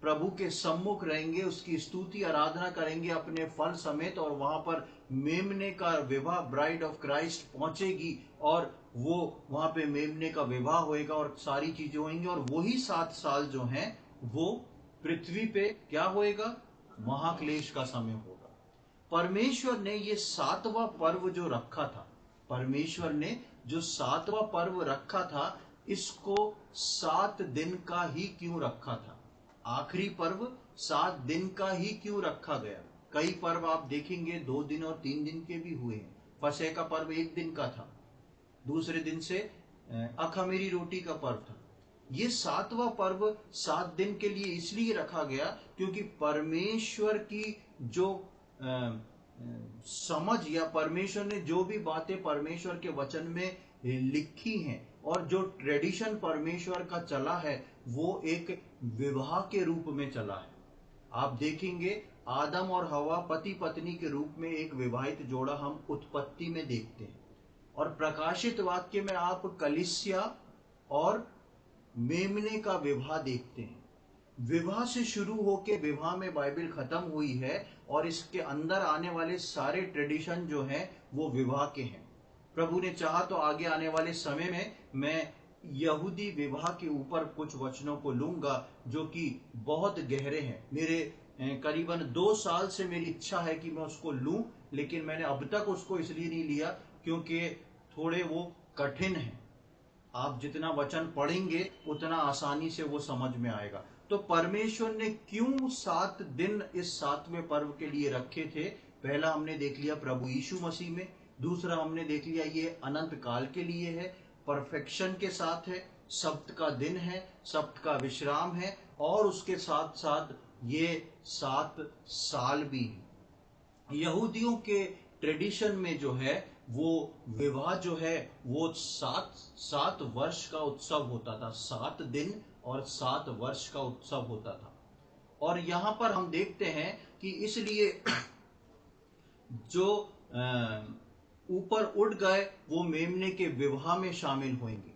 A: प्रभु के सम्मुख रहेंगे, उसकी स्तुति आराधना करेंगे अपने फल समेत। और वहां पर मेमने का विवाह, ब्राइड ऑफ क्राइस्ट पहुंचेगी और वो वहां पे मेमने का विवाह होएगा और सारी चीजें होंगी। और वही 7 साल जो हैं वो पृथ्वी पे क्या होएगा? महाक्लेश का समय होगा। परमेश्वर ने ये 7वां पर्व जो रखा था, परमेश्वर ने जो 7वां पर्व रखा था, इसको 7 दिन का ही क्यों रखा था? आखिरी पर्व 7 दिन का ही क्यों रखा गया? कई पर्व आप देखेंगे 2 दिन और 3 दिन के भी हुए हैं। फसह का पर्व 1 दिन का था, दूसरे दिन से अखमीरी रोटी का पर्व था। ये 7वां पर्व 7 दिन के लिए इसलिए रखा गया क्योंकि परमेश्वर की जो समझ, या परमेश्वर ने जो भी बातें परमेश्वर के वचन में लिखी हैं और जो ट्रेडिशन परमेश्वर का चला है, वो एक विवाह के रूप में चला है। आप देखेंगे आदम और हवा पति पत्नी के रूप में एक विवाहित जोड़ा हम उत्पत्ति में देखते हैं। और प्रकाशित वाक्य में आप कलीसिया और मेमने का विवाह देखते हैं। विवाह से शुरू होके विवाह में बाइबल खत्म हुई है और इसके अंदर आने वाले सारे ट्रेडिशन जो हैं वो विवाह के हैं। प्रभु ने चाहा तो आगे आने वाले समय में मैं यहूदी विवाह के ऊपर कुछ वचनों को लूंगा जो कि बहुत गहरे हैं। मेरे करीबन 2 साल से मेरी इच्छा है कि मैं उसको लूं, लेकिन मैंने अब तक उसको इसलिए नहीं लिया क्योंकि थोड़े वो कठिन हैं। आप जितना वचन पढ़ेंगे उतना आसानी से वो समझ में आएगा। तो परमेश्वर ने क्यों 7 दिन इस 7वें पर्व के लिए रखे थे? पहला हमने देख लिया प्रभु यीशु मसीह में, दूसरा हमने देख लिया ये अनंत काल के लिए है, परफेक्शन के साथ है, सप्त का दिन है, सप्त का विश्राम है, और उसके साथ साथ ये 7 साल भी है। यहूदियों के ट्रेडिशन में जो है वो विवाह जो है वो 7 वर्ष का उत्सव होता था। 7 दिन और 7 वर्ष का उत्सव होता था। और यहां पर हम देखते हैं कि इसलिए जो ऊपर उठ गए वो मेमने के विवाह में शामिल होंगे।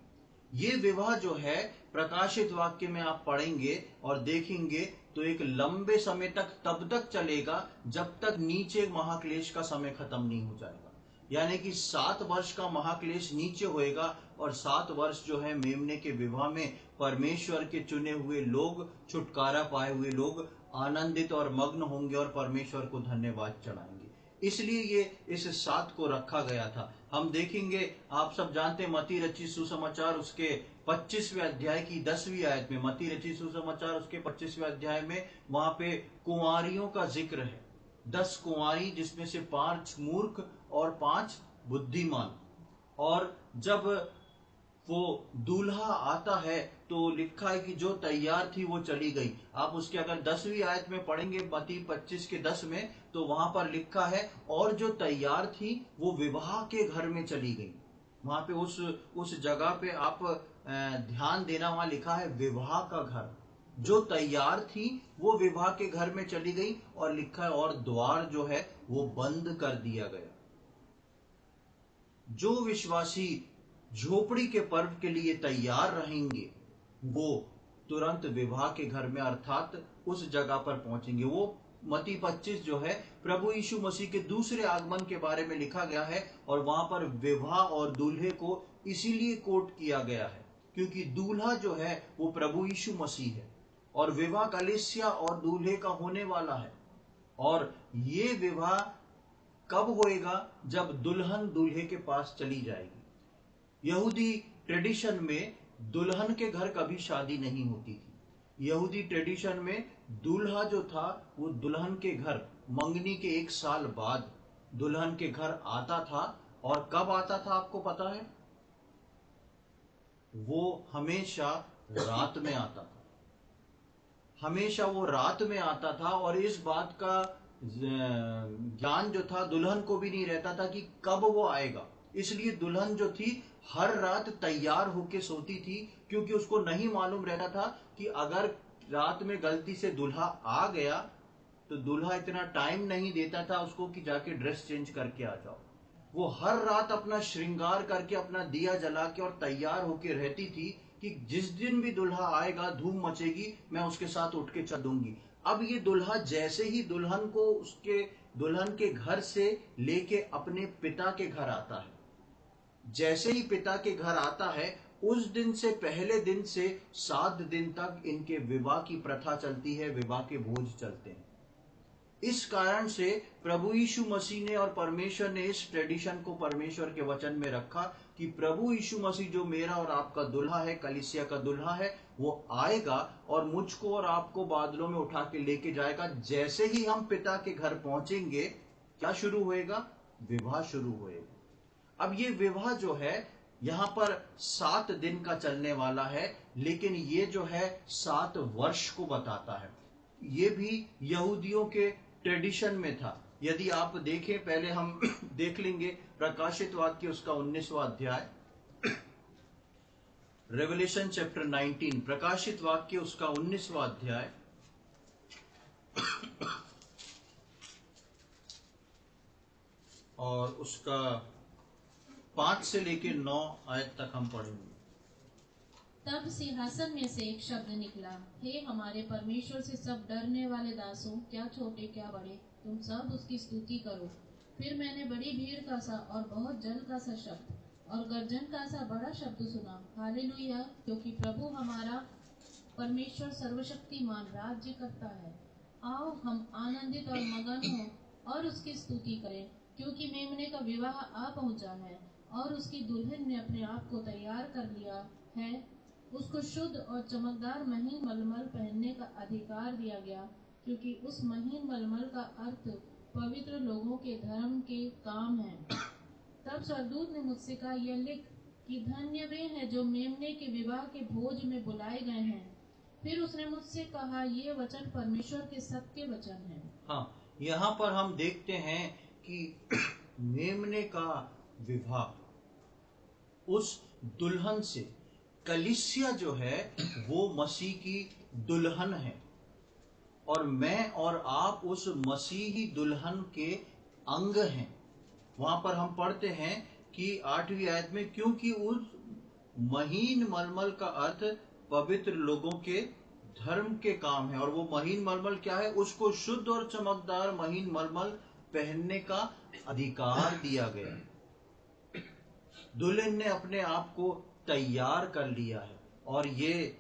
A: ये विवाह जो है प्रकाशित वाक्य में आप पढ़ेंगे और देखेंगे तो एक लंबे समय तक तब तक चलेगा जब तक नीचे महाक्लेश का समय खत्म नहीं हो जाएगा। यानी कि 7 वर्ष का महाक्लेश नीचे होएगा और 7 वर्ष जो है मेमने के विवाह में परमेश्वर के चुने हुए लोग, छुटकारा पाए हुए लोग आनंदित और मग्न होंगे और परमेश्वर को धन्यवाद चढ़ाएंगे। इसलिए ये इस 7 को रखा गया था। हम देखेंगे, आप सब जानते हैं मत्ती रचित सुसमाचार उसके 25वें अध्याय की 10वीं आयत में, मत्ती रचित सुसमाचार उसके 25वें अध्याय में वहां पे कुंवारियों का जिक्र है। 10 कुंवारी जिसमें से 5 मूर्ख और 5 बुद्धिमान। और जब वो दूल्हा आता है तो लिखा है कि जो तैयार थी वो चली गई। आप उसके अगर 10वीं आयत में पढ़ेंगे मत्ती 25 के 10 में, तो वहां पर लिखा है और जो तैयार थी वो विवाह के घर में चली गई। वहां पे उस जगह पे आप ध्यान देना, वहां लिखा है विवाह का घर। जो तैयार थी वो विवाह के घर में चली गई, और लिखा है और द्वार जो है वो बंद कर दिया गया। जो विश्वासी झोपड़ी के पर्व के लिए तैयार रहेंगे वो तुरंत विवाह के घर में अर्थात उस जगह पर पहुंचेंगे। वो मत्ती 25 जो है प्रभु यीशु मसीह के दूसरे आगमन के बारे में लिखा गया है, और वहां पर विवाह और दूल्हे को इसीलिए कोट किया गया है क्योंकि दूल्हा जो है वो प्रभु यीशु मसीह है, और विवाह कलीसिया और दूल्हे का होने वाला है। और ये विवाह कब होएगा? जब दुल्हन दूल्हे के पास चली जाएगी। यहूदी ट्रेडिशन में दुल्हन के घर कभी शादी नहीं होती थी। यहूदी ट्रेडिशन में दूल्हा जो था वो दुल्हन के घर मंगनी के 1 साल बाद दुल्हन के घर आता था। और कब आता था आपको पता है? वो हमेशा रात में आता था। हमेशा वो रात में आता था, और इस बात का ज्ञान जो था दुल्हन को भी नहीं रहता था कि कब वो आएगा। इसलिए दुल्हन जो थी हर रात तैयार होके सोती थी, क्योंकि उसको नहीं मालूम रहता था कि अगर रात में गलती से दूल्हा आ गया तो दूल्हा इतना टाइम नहीं देता था उसको कि जाके ड्रेस चेंज करके आ जाओ। वो हर रात अपना श्रृंगार करके अपना दिया जला के और तैयार होके रहती थी कि जिस दिन भी दूल्हा आएगा धूम मचेगी, मैं उसके साथ उठ के चल दूंगी। अब ये दूल्हा जैसे ही दुल्हन को उसके दुल्हन के घर से लेके अपने पिता के घर आता है, जैसे ही पिता के घर आता है उस दिन से पहले दिन से 7 दिन तक इनके विवाह की प्रथा चलती है, विवाह के भोज चलते हैं। इस कारण से प्रभु यीशु मसीह ने और परमेश्वर ने इस ट्रेडिशन को परमेश्वर के वचन में रखा कि प्रभु यीशु मसीह जो मेरा और आपका दुल्हा है, कलीसिया का दुल्हा है, वो आएगा और मुझको और आपको बादलों में उठा के लेके जाएगा। जैसे ही हम पिता के घर पहुंचेंगे क्या शुरू होएगा? विवाह शुरू होएगा। अब ये विवाह जो है यहां पर 7 दिन का चलने वाला है, लेकिन ये जो है 7 वर्ष को बताता है। ये भी यहूदियों के ट्रेडिशन में था। यदि आप देखें, पहले हम देख लेंगे प्रकाशित वाक्य उसका 19वां अध्याय, रेवलेशन चैप्टर 19, प्रकाशित वाक्य उसका 19वां अध्याय और उसका 5 से लेकर 9 आयत तक हम पढ़ेंगे।
B: तब सिंहासन में से एक शब्द निकला, हे हमारे परमेश्वर से सब डरने वाले दासों, क्या छोटे क्या बड़े, तुम सब उसकी स्तुति करो। फिर मैंने बड़ी भीड़ का सा और बहुत जल का सा शब्द और गर्जन का सा बड़ा शब्द सुना, हालेलुया, क्योंकि प्रभु हमारा परमेश्वर सर्वशक्तिमान राज्य करता है। आओ हम आनंदित और मगन हो और उसकी स्तुति करें, क्योंकि मेमने का विवाह आ पहुंचा है और उसकी दुल्हन ने अपने आप को तैयार कर लिया है। उसको शुद्ध और चमकदार महीन मलमल पहनने का अधिकार दिया गया, क्योंकि उस महीन मलमल का अर्थ पवित्र लोगों के धर्म के काम है। तब स्वर्गदूत ने मुझसे कहा, यह लिख कि धन्य वे हैं जो मेमने के विवाह के भोज में बुलाए गए हैं। फिर उसने मुझसे कहा, ये वचन परमेश्वर के सत्य वचन है।
A: हाँ, यहाँ पर हम देखते हैं कि मेमने का विवाह उस दुल्हन से, कलीसिया जो है वो मसीह की दुल्हन है, और मैं और आप उस मसीही दुल्हन के अंग हैं। वहां पर हम पढ़ते हैं कि 8वीं आयत में, क्योंकि उस महीन मलमल का अर्थ पवित्र लोगों के धर्म के काम है। और वो महीन मलमल क्या है? उसको शुद्ध और चमकदार महीन मलमल पहनने का अधिकार दिया गया। दुल्हन ने अपने आप को तैयार कर लिया है, और ये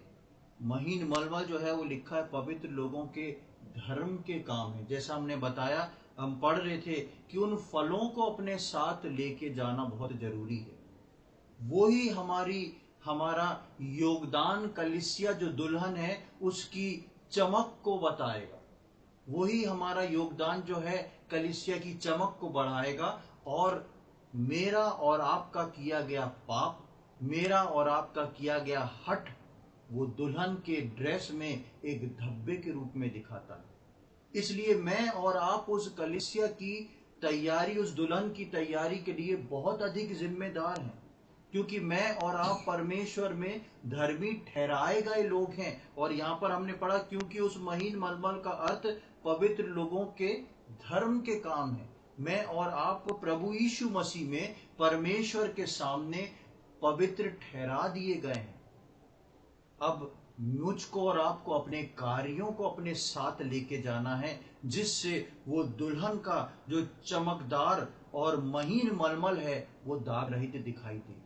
A: महीन मलमल जो है वो लिखा है पवित्र लोगों के धर्म के काम है। जैसा हमने बताया, हम पढ़ रहे थे कि उन फलों को अपने साथ लेके जाना बहुत जरूरी है। वो ही हमारा योगदान कलीसिया जो दुल्हन है उसकी चमक को बताएगा। वही हमारा योगदान जो है कलीसिया की चमक को बढ़ाएगा। और मेरा और आपका किया गया पाप, मेरा और आपका किया गया हठ, वो दुल्हन के ड्रेस में एक धब्बे के रूप में दिखाता है। इसलिए मैं और आप उस कलीसिया की तैयारी, उस दुल्हन की तैयारी के लिए बहुत अधिक जिम्मेदार हैं, क्योंकि मैं और आप परमेश्वर में धर्मी ठहराए गए लोग हैं। और यहाँ पर हमने पढ़ा क्योंकि उस महीन मलमल का अर्थ पवित्र लोगों के धर्म के काम है। मैं और आप प्रभु यीशु मसीह में परमेश्वर के सामने पवित्र ठहरा दिए गए हैं। अब मुझको और आपको अपने कार्यों को अपने साथ लेके जाना है, जिससे वो दुल्हन का जो चमकदार और महीन मलमल है वो दाग रहित दिखाई दे।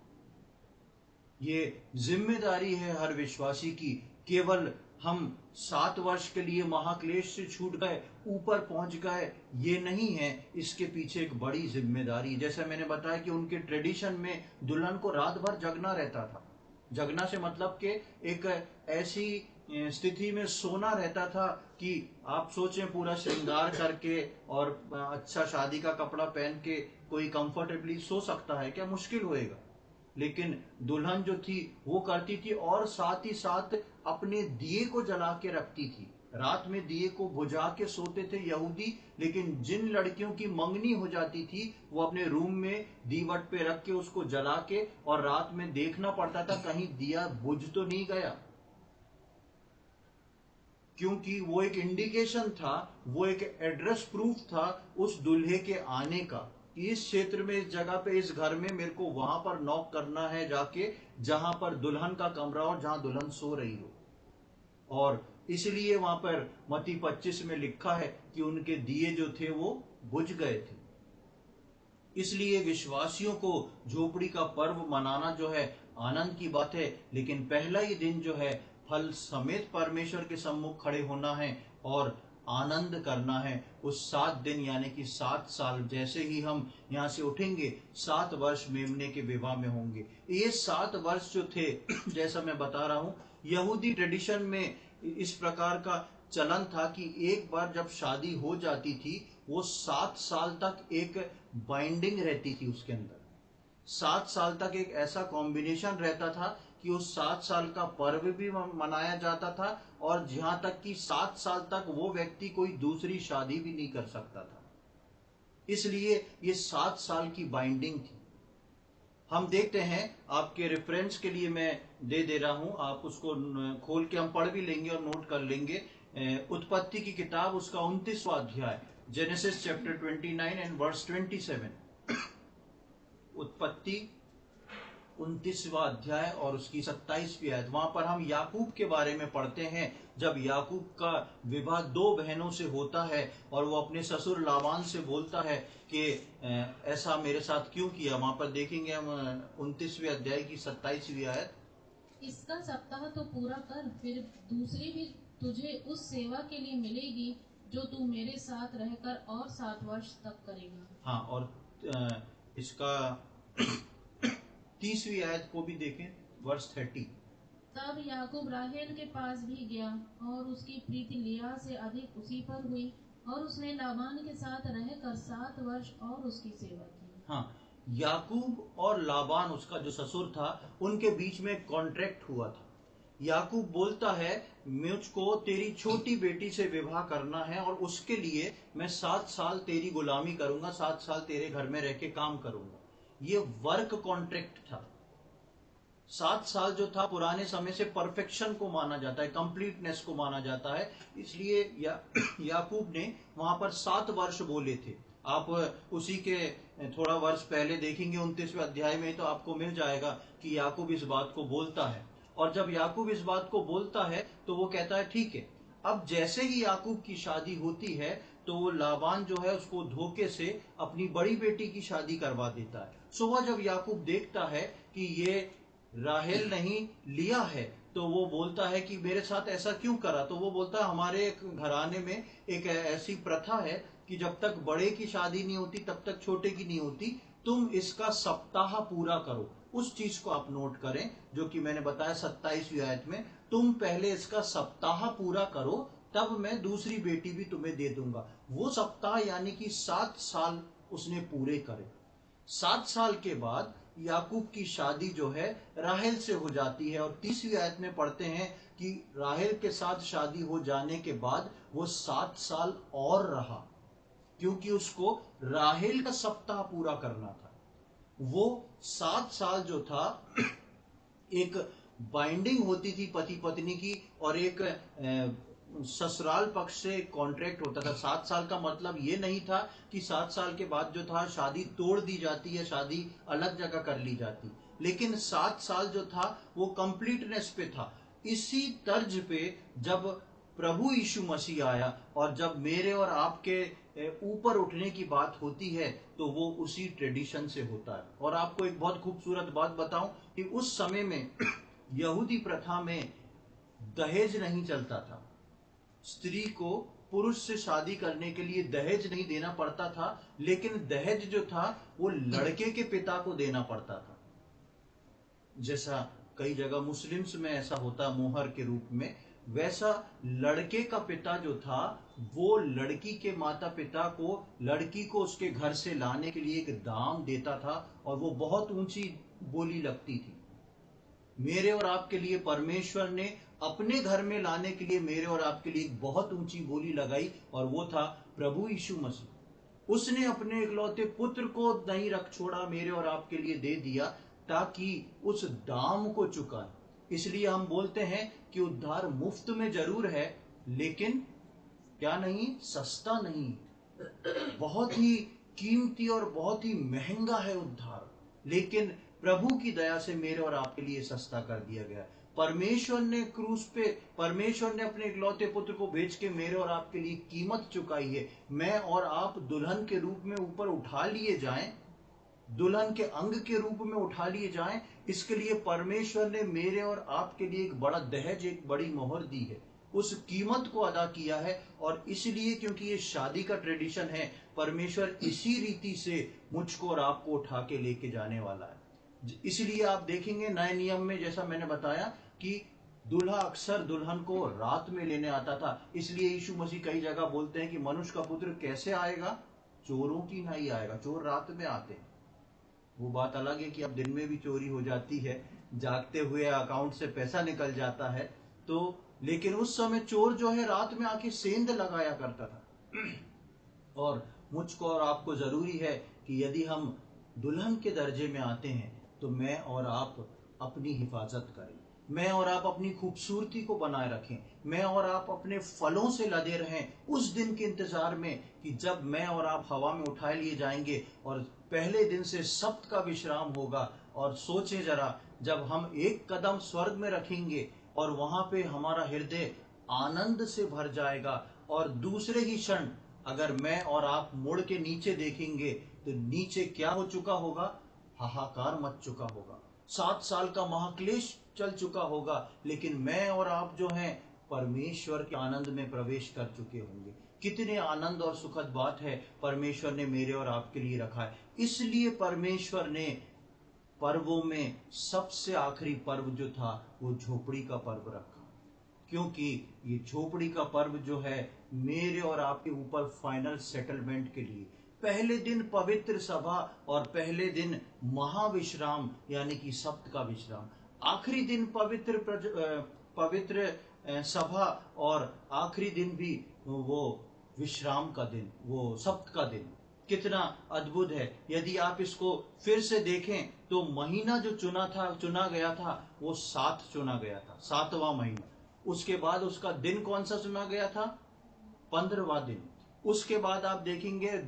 A: ये जिम्मेदारी है हर विश्वासी की। केवल हम 7 वर्ष के लिए महाक्लेश से छूट गए, ऊपर पहुंच गए, ये नहीं है। इसके पीछे एक बड़ी जिम्मेदारी है। जैसे मैंने बताया कि उनके ट्रेडिशन में दुल्हन को रात भर जगना रहता था। जगना से मतलब कि एक ऐसी स्थिति में सोना रहता था कि आप सोचें पूरा श्रृंगार करके और अच्छा शादी का कपड़ा पहन के कोई कंफर्टेबली सो सकता है क्या? मुश्किल होएगा। लेकिन दुल्हन जो थी वो करती थी, और साथ ही साथ अपने दिए को जला के रखती थी। रात में दिए को बुझा के सोते थे यहूदी, लेकिन जिन लड़कियों की मंगनी हो जाती थी वो अपने रूम में दीवट पे रख के उसको जला के, और रात में देखना पड़ता था कहीं दिया बुझ तो नहीं गया, क्योंकि वो एक इंडिकेशन था, वो एक एड्रेस प्रूफ था उस दूल्हे के आने का। इस क्षेत्र में, इस जगह पे, इस घर में मेरे को वहां पर नॉक करना है जाके, जहां पर दुल्हन का कमरा हो, जहां दुल्हन सो रही हो। और इसलिए वहां पर मत्ती 25 में लिखा है कि उनके दिए जो थे वो बुझ गए थे। इसलिए विश्वासियों को झोपड़ी का पर्व मनाना जो है आनंद की बात है, लेकिन पहला ही दिन जो है फल समेत परमेश्वर के सम्मुख खड़े होना है और आनंद करना है। उस 7 दिन यानी कि 7 साल, जैसे ही हम यहाँ से उठेंगे 7 वर्ष मेमने के विवाह में होंगे। ये 7 वर्ष जो थे जैसा मैं बता रहा हूँ, यहूदी ट्रेडिशन में इस प्रकार का चलन था कि एक बार जब शादी हो जाती थी वो 7 साल तक एक बाइंडिंग रहती थी उसके अंदर। 7 साल तक एक ऐसा कॉम्बिनेशन रहता था कि उस 7 साल का पर्व भी मनाया जाता था, और जहां तक कि 7 साल तक वो व्यक्ति कोई दूसरी शादी भी नहीं कर सकता था। इसलिए ये 7 साल की बाइंडिंग थी। हम देखते हैं, आपके रेफरेंस के लिए मैं दे रहा हूं, आप उसको खोल के हम पढ़ भी लेंगे और नोट कर लेंगे। उत्पत्ति की किताब, उसका 29वां अध्याय, जेनेसिस चैप्टर 29 एंड वर्स 27। उत्पत्ति 29वां अध्याय और उसकी 27वीं आयत। वहां पर हम याकूब के बारे में पढ़ते हैं, जब याकूब का विवाह 2 बहनों से होता है और वो अपने ससुर लाबान से बोलता है कि ऐसा मेरे साथ क्यों किया। वहां पर देखेंगे हम 29वें अध्याय की 27वीं आयत।
B: इसका सप्ताह तो पूरा कर, फिर दूसरी भी तुझे उस सेवा के लिए मिलेगी जो तू मेरे साथ रहकर और 7 वर्ष तक करेगा।
A: हाँ, और इसका 30वीं आयत को भी देखें, वर्स 30।
B: तब याकूब राहेल के पास भी गया और उसकी प्रीति लिया से अधिक उसी पर हुई, और उसने लाबान के साथ रहकर 7 वर्ष और उसकी सेवा की।
A: हाँ, याकूब और लाबान, उसका जो ससुर था, उनके बीच में कॉन्ट्रैक्ट हुआ था। याकूब बोलता है मुझको तेरी छोटी बेटी से विवाह करना है और उसके लिए मैं 7 साल तेरी गुलामी करूंगा, 7 साल तेरे घर में रह के काम करूंगा। ये वर्क कॉन्ट्रैक्ट था। 7 साल जो था पुराने समय से परफेक्शन को माना जाता है, कंप्लीटनेस को माना जाता है। इसलिए याकूब ने वहां पर 7 वर्ष बोले थे। आप उसी के थोड़ा वर्ष पहले देखेंगे 29वें अध्याय में, तो आपको मिल जाएगा कि याकूब इस बात को बोलता है। और जब याकूब इस बात को बोलता है तो वो कहता है ठीक है। अब जैसे ही याकूब की शादी होती है तो वो लाबान जो है उसको धोखे से अपनी बड़ी बेटी की शादी करवा देता है। सुबह जब याकूब देखता है कि ये राहेल नहीं लिया है, तो वो बोलता है कि मेरे साथ ऐसा क्यों करा। तो वो बोलता है हमारे घराने में एक ऐसी प्रथा है कि जब तक बड़े की शादी नहीं होती तब तक छोटे की नहीं होती, तुम इसका सप्ताह पूरा करो। उस चीज को आप नोट करें जो कि मैंने बताया 27वीं आयत में, तुम पहले इसका सप्ताह पूरा करो, तब मैं दूसरी बेटी भी तुम्हें दे दूंगा। वो सप्ताह यानी कि 7 साल उसने पूरे करे। 7 साल के बाद याकूब की शादी जो है राहेल से हो जाती है, और 30वीं आयत में पढ़ते हैं कि राहेल के साथ शादी हो जाने के बाद वो 7 साल और रहा, क्योंकि उसको राहेल का सप्ताह पूरा करना था। वो 7 साल जो था एक बाइंडिंग होती थी पति पत्नी की, और एक ससुराल पक्ष से कॉन्ट्रैक्ट होता था। 7 साल का मतलब ये नहीं था कि 7 साल के बाद जो था शादी तोड़ दी जाती है, शादी अलग जगह कर ली जाती, लेकिन 7 साल जो था वो कंप्लीटनेस पे था। इसी तर्ज पे जब प्रभु यीशु मसीह आया और जब मेरे और आपके ऊपर उठने की बात होती है तो वो उसी ट्रेडिशन से होता है। और आपको एक बहुत खूबसूरत बात बताऊं कि उस समय में यहूदी प्रथा में दहेज नहीं चलता था। स्त्री को पुरुष से शादी करने के लिए दहेज नहीं देना पड़ता था, लेकिन दहेज जो था वो लड़के के पिता को देना पड़ता था। जैसा कई जगह मुस्लिम्स में ऐसा होता मोहर के रूप में, वैसा लड़के का पिता जो था वो लड़की के माता पिता को लड़की को उसके घर से लाने के लिए एक दाम देता था, और वो बहुत ऊंची बोली लगती थी। मेरे और आपके लिए परमेश्वर ने अपने घर में लाने के लिए मेरे और आपके लिए एक बहुत ऊंची बोली लगाई, और वो था प्रभु यीशु मसीह। उसने अपने इकलौते पुत्र को नहीं रख छोड़ा, मेरे और आपके लिए दे दिया ताकि उस दाम को चुकाए। इसलिए हम बोलते हैं कि उद्धार मुफ्त में जरूर है, लेकिन क्या नहीं, सस्ता नहीं, बहुत ही कीमती और बहुत ही महंगा है उद्धार। लेकिन प्रभु की दया से मेरे और आपके लिए सस्ता कर दिया गया। परमेश्वर ने क्रूस पे, परमेश्वर ने अपने इकलौते पुत्र को भेज के मेरे और आपके लिए कीमत चुकाई है। मैं और आप दुल्हन के रूप में ऊपर उठा लिए जाएं, दुल्हन के अंग के रूप में उठा लिए जाएं, इसके लिए परमेश्वर ने मेरे और आपके लिए एक बड़ा दहेज, एक बड़ी मोहर दी है, उस कीमत को अदा किया है। और इसलिए क्योंकि ये शादी का ट्रेडिशन है, परमेश्वर इसी रीति से मुझको और आपको उठा के लेके जाने वाला है। इसलिए आप देखेंगे नए नियम में, जैसा मैंने बताया कि दूल्हा अक्सर दुल्हन को रात में लेने आता था। इसलिए यीशु मसीह कई जगह बोलते हैं कि मनुष्य का पुत्र कैसे आएगा, चोरों की नहीं आएगा। चोर रात में आते हैं, वो बात अलग है कि अब दिन में भी चोरी हो जाती है, जागते हुए अकाउंट से पैसा निकल जाता है, तो लेकिन उस समय चोर जो है रात में आके सेंध लगाया करता था। और मुझको और आपको जरूरी है कि यदि हम दुल्हन के दर्जे में आते हैं तो मैं और आप अपनी हिफाजत करें, मैं और आप अपनी खूबसूरती को बनाए रखें, मैं और आप अपने फलों से लदे रहें उस दिन के इंतजार में कि जब मैं और आप हवा में उठाए लिए जाएंगे और पहले दिन से सप्त का विश्राम होगा। और सोचें जरा, जब हम एक कदम स्वर्ग में रखेंगे और वहां पे हमारा हृदय आनंद से भर जाएगा, और दूसरे ही क्षण अगर मैं और आप मुड़ के नीचे देखेंगे तो नीचे क्या हो चुका होगा, हाहाकार मच चुका होगा, 7 साल का महाक्लेश चल चुका होगा, लेकिन मैं और आप जो हैं परमेश्वर के आनंद में प्रवेश कर चुके होंगे। कितने आनंद और सुखद बात है परमेश्वर ने मेरे और आपके लिए रखा है। इसलिए परमेश्वर ने पर्वों में सबसे आखिरी पर्व जो था वो झोपड़ी का पर्व रखा, क्योंकि ये झोपड़ी का पर्व जो है मेरे और आपके ऊपर फाइनल सेटलमेंट के लिए। पहले दिन पवित्र सभा और पहले दिन महाविश्राम यानी कि सप्त का विश्राम, आखिरी दिन पवित्र सभा और आखिरी दिन भी वो विश्राम का दिन, वो सप्त का दिन। कितना अद्भुत है। यदि आप इसको फिर से देखें तो महीना जो चुना गया था वो 7 चुना गया था, 7वां महीना। उसके बाद उसका दिन कौन सा चुना गया था, 15वां दिन। उसके बाद आप देखेंगे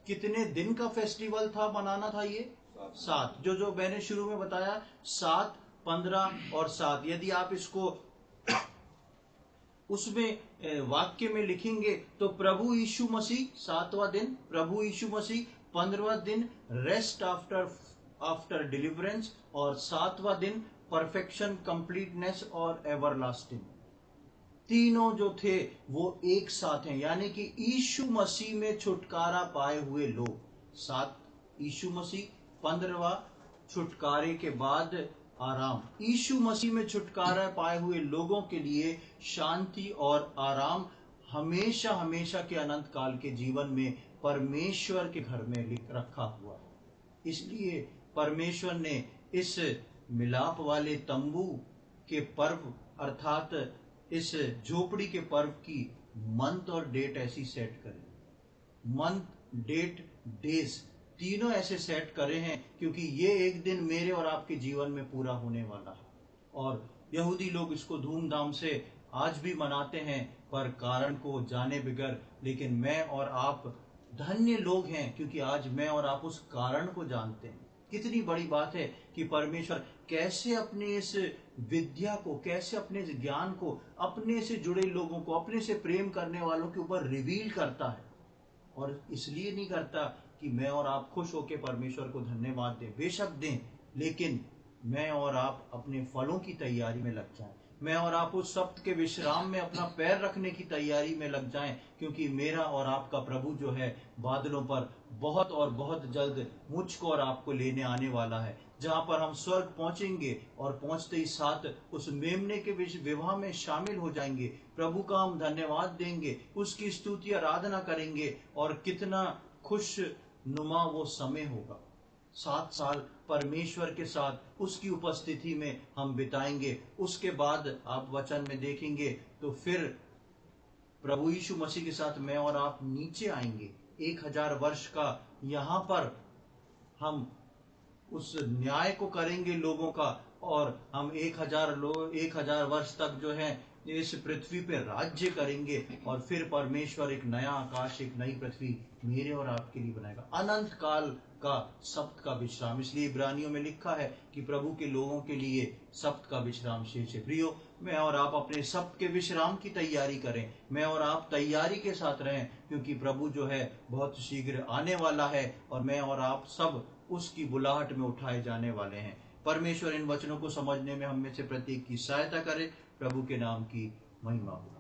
A: कितने दिन का फेस्टिवल था, मनाना था ये 7, जो मैंने शुरू में बताया 7, 15 और 7। यदि आप इसको उसमें वाक्य में लिखेंगे तो प्रभु यीशु मसीह 7वां दिन, प्रभु यीशु मसीह 15वां दिन रेस्ट आफ्टर डिलीवरेंस, और 7वां दिन परफेक्शन, कंप्लीटनेस और एवरलास्टिंग। तीनों जो थे वो एक साथ हैं, यानी कि यीशु मसीह में छुटकारा पाए हुए लोग। 7 यीशु मसीह, 15वां छुटकारे के बाद आराम। यीशु मसीह में छुटकारा पाए हुए लोगों के लिए शांति और आराम हमेशा हमेशा के अनंत काल के जीवन में परमेश्वर के घर में रखा हुआ है। इसलिए परमेश्वर ने इस मिलाप वाले तंबू के पर्व अर्थात इस झोपड़ी के पर्व की मंथ और डेट ऐसी सेट करें, मंथ, डेट, डेज तीनों ऐसे सेट करे हैं क्योंकि ये एक दिन मेरे और आपके जीवन में पूरा होने वाला है। और यहूदी लोग इसको धूमधाम से आज भी मनाते हैं पर कारण को जाने बगैर, लेकिन मैं और आप धन्य लोग हैं क्योंकि आज मैं और आप उस कारण को जानते हैं। कितनी बड़ी बात है कि परमेश्वर कैसे अपने इस विद्या को, कैसे अपने इस ज्ञान को अपने से जुड़े लोगों को, अपने से प्रेम करने वालों के ऊपर रिवील करता है। और इसलिए नहीं करता कि मैं और आप खुश होकर परमेश्वर को धन्यवाद दें, बेशक दें, लेकिन मैं और आप अपने फलों की तैयारी में लग जाएं, मैं और आप उस सप्त के विश्राम में अपना पैर रखने की तैयारी में लग जाएं, क्योंकि मेरा और आपका प्रभु जो है बादलों पर बहुत और बहुत जल्द मुझको और आपको लेने आने वाला है, जहां पर हम स्वर्ग पहुंचेंगे और पहुंचते ही साथ उस मेमने के विवाह में शामिल हो जाएंगे। प्रभु का हम धन्यवाद देंगे, उसकी स्तुति आराधना करेंगे और कितना खुश नुमा वो समय होगा। 7 साल परमेश्वर के साथ उसकी उपस्थिति में हम बिताएंगे। उसके बाद आप वचन में देखेंगे तो फिर प्रभु यीशु मसीह के साथ मैं और आप नीचे आएंगे। 1000 वर्ष का यहाँ पर हम उस न्याय को करेंगे लोगों का, और हम 1000 वर्ष तक जो है इस पृथ्वी पे राज्य करेंगे। और फिर परमेश्वर एक नया आकाश, एक नई पृथ्वी मेरे और आपके लिए बनाएगा, अनंत काल का सप्त का विश्राम। इसलिए इब्रानियों में लिखा है कि प्रभु के लोगों के लिए सप्त का विश्राम शेष है। प्रियो, मैं और आप अपने सप्त के विश्राम की तैयारी करें, मैं और आप तैयारी के साथ रहें, क्योंकि प्रभु जो है बहुत शीघ्र आने वाला है और मैं और आप सब उसकी बुलाहट में उठाए जाने वाले हैं। परमेश्वर इन वचनों को समझने में हम में से प्रत्येक की सहायता करे। प्रभु के नाम की महिमा हो।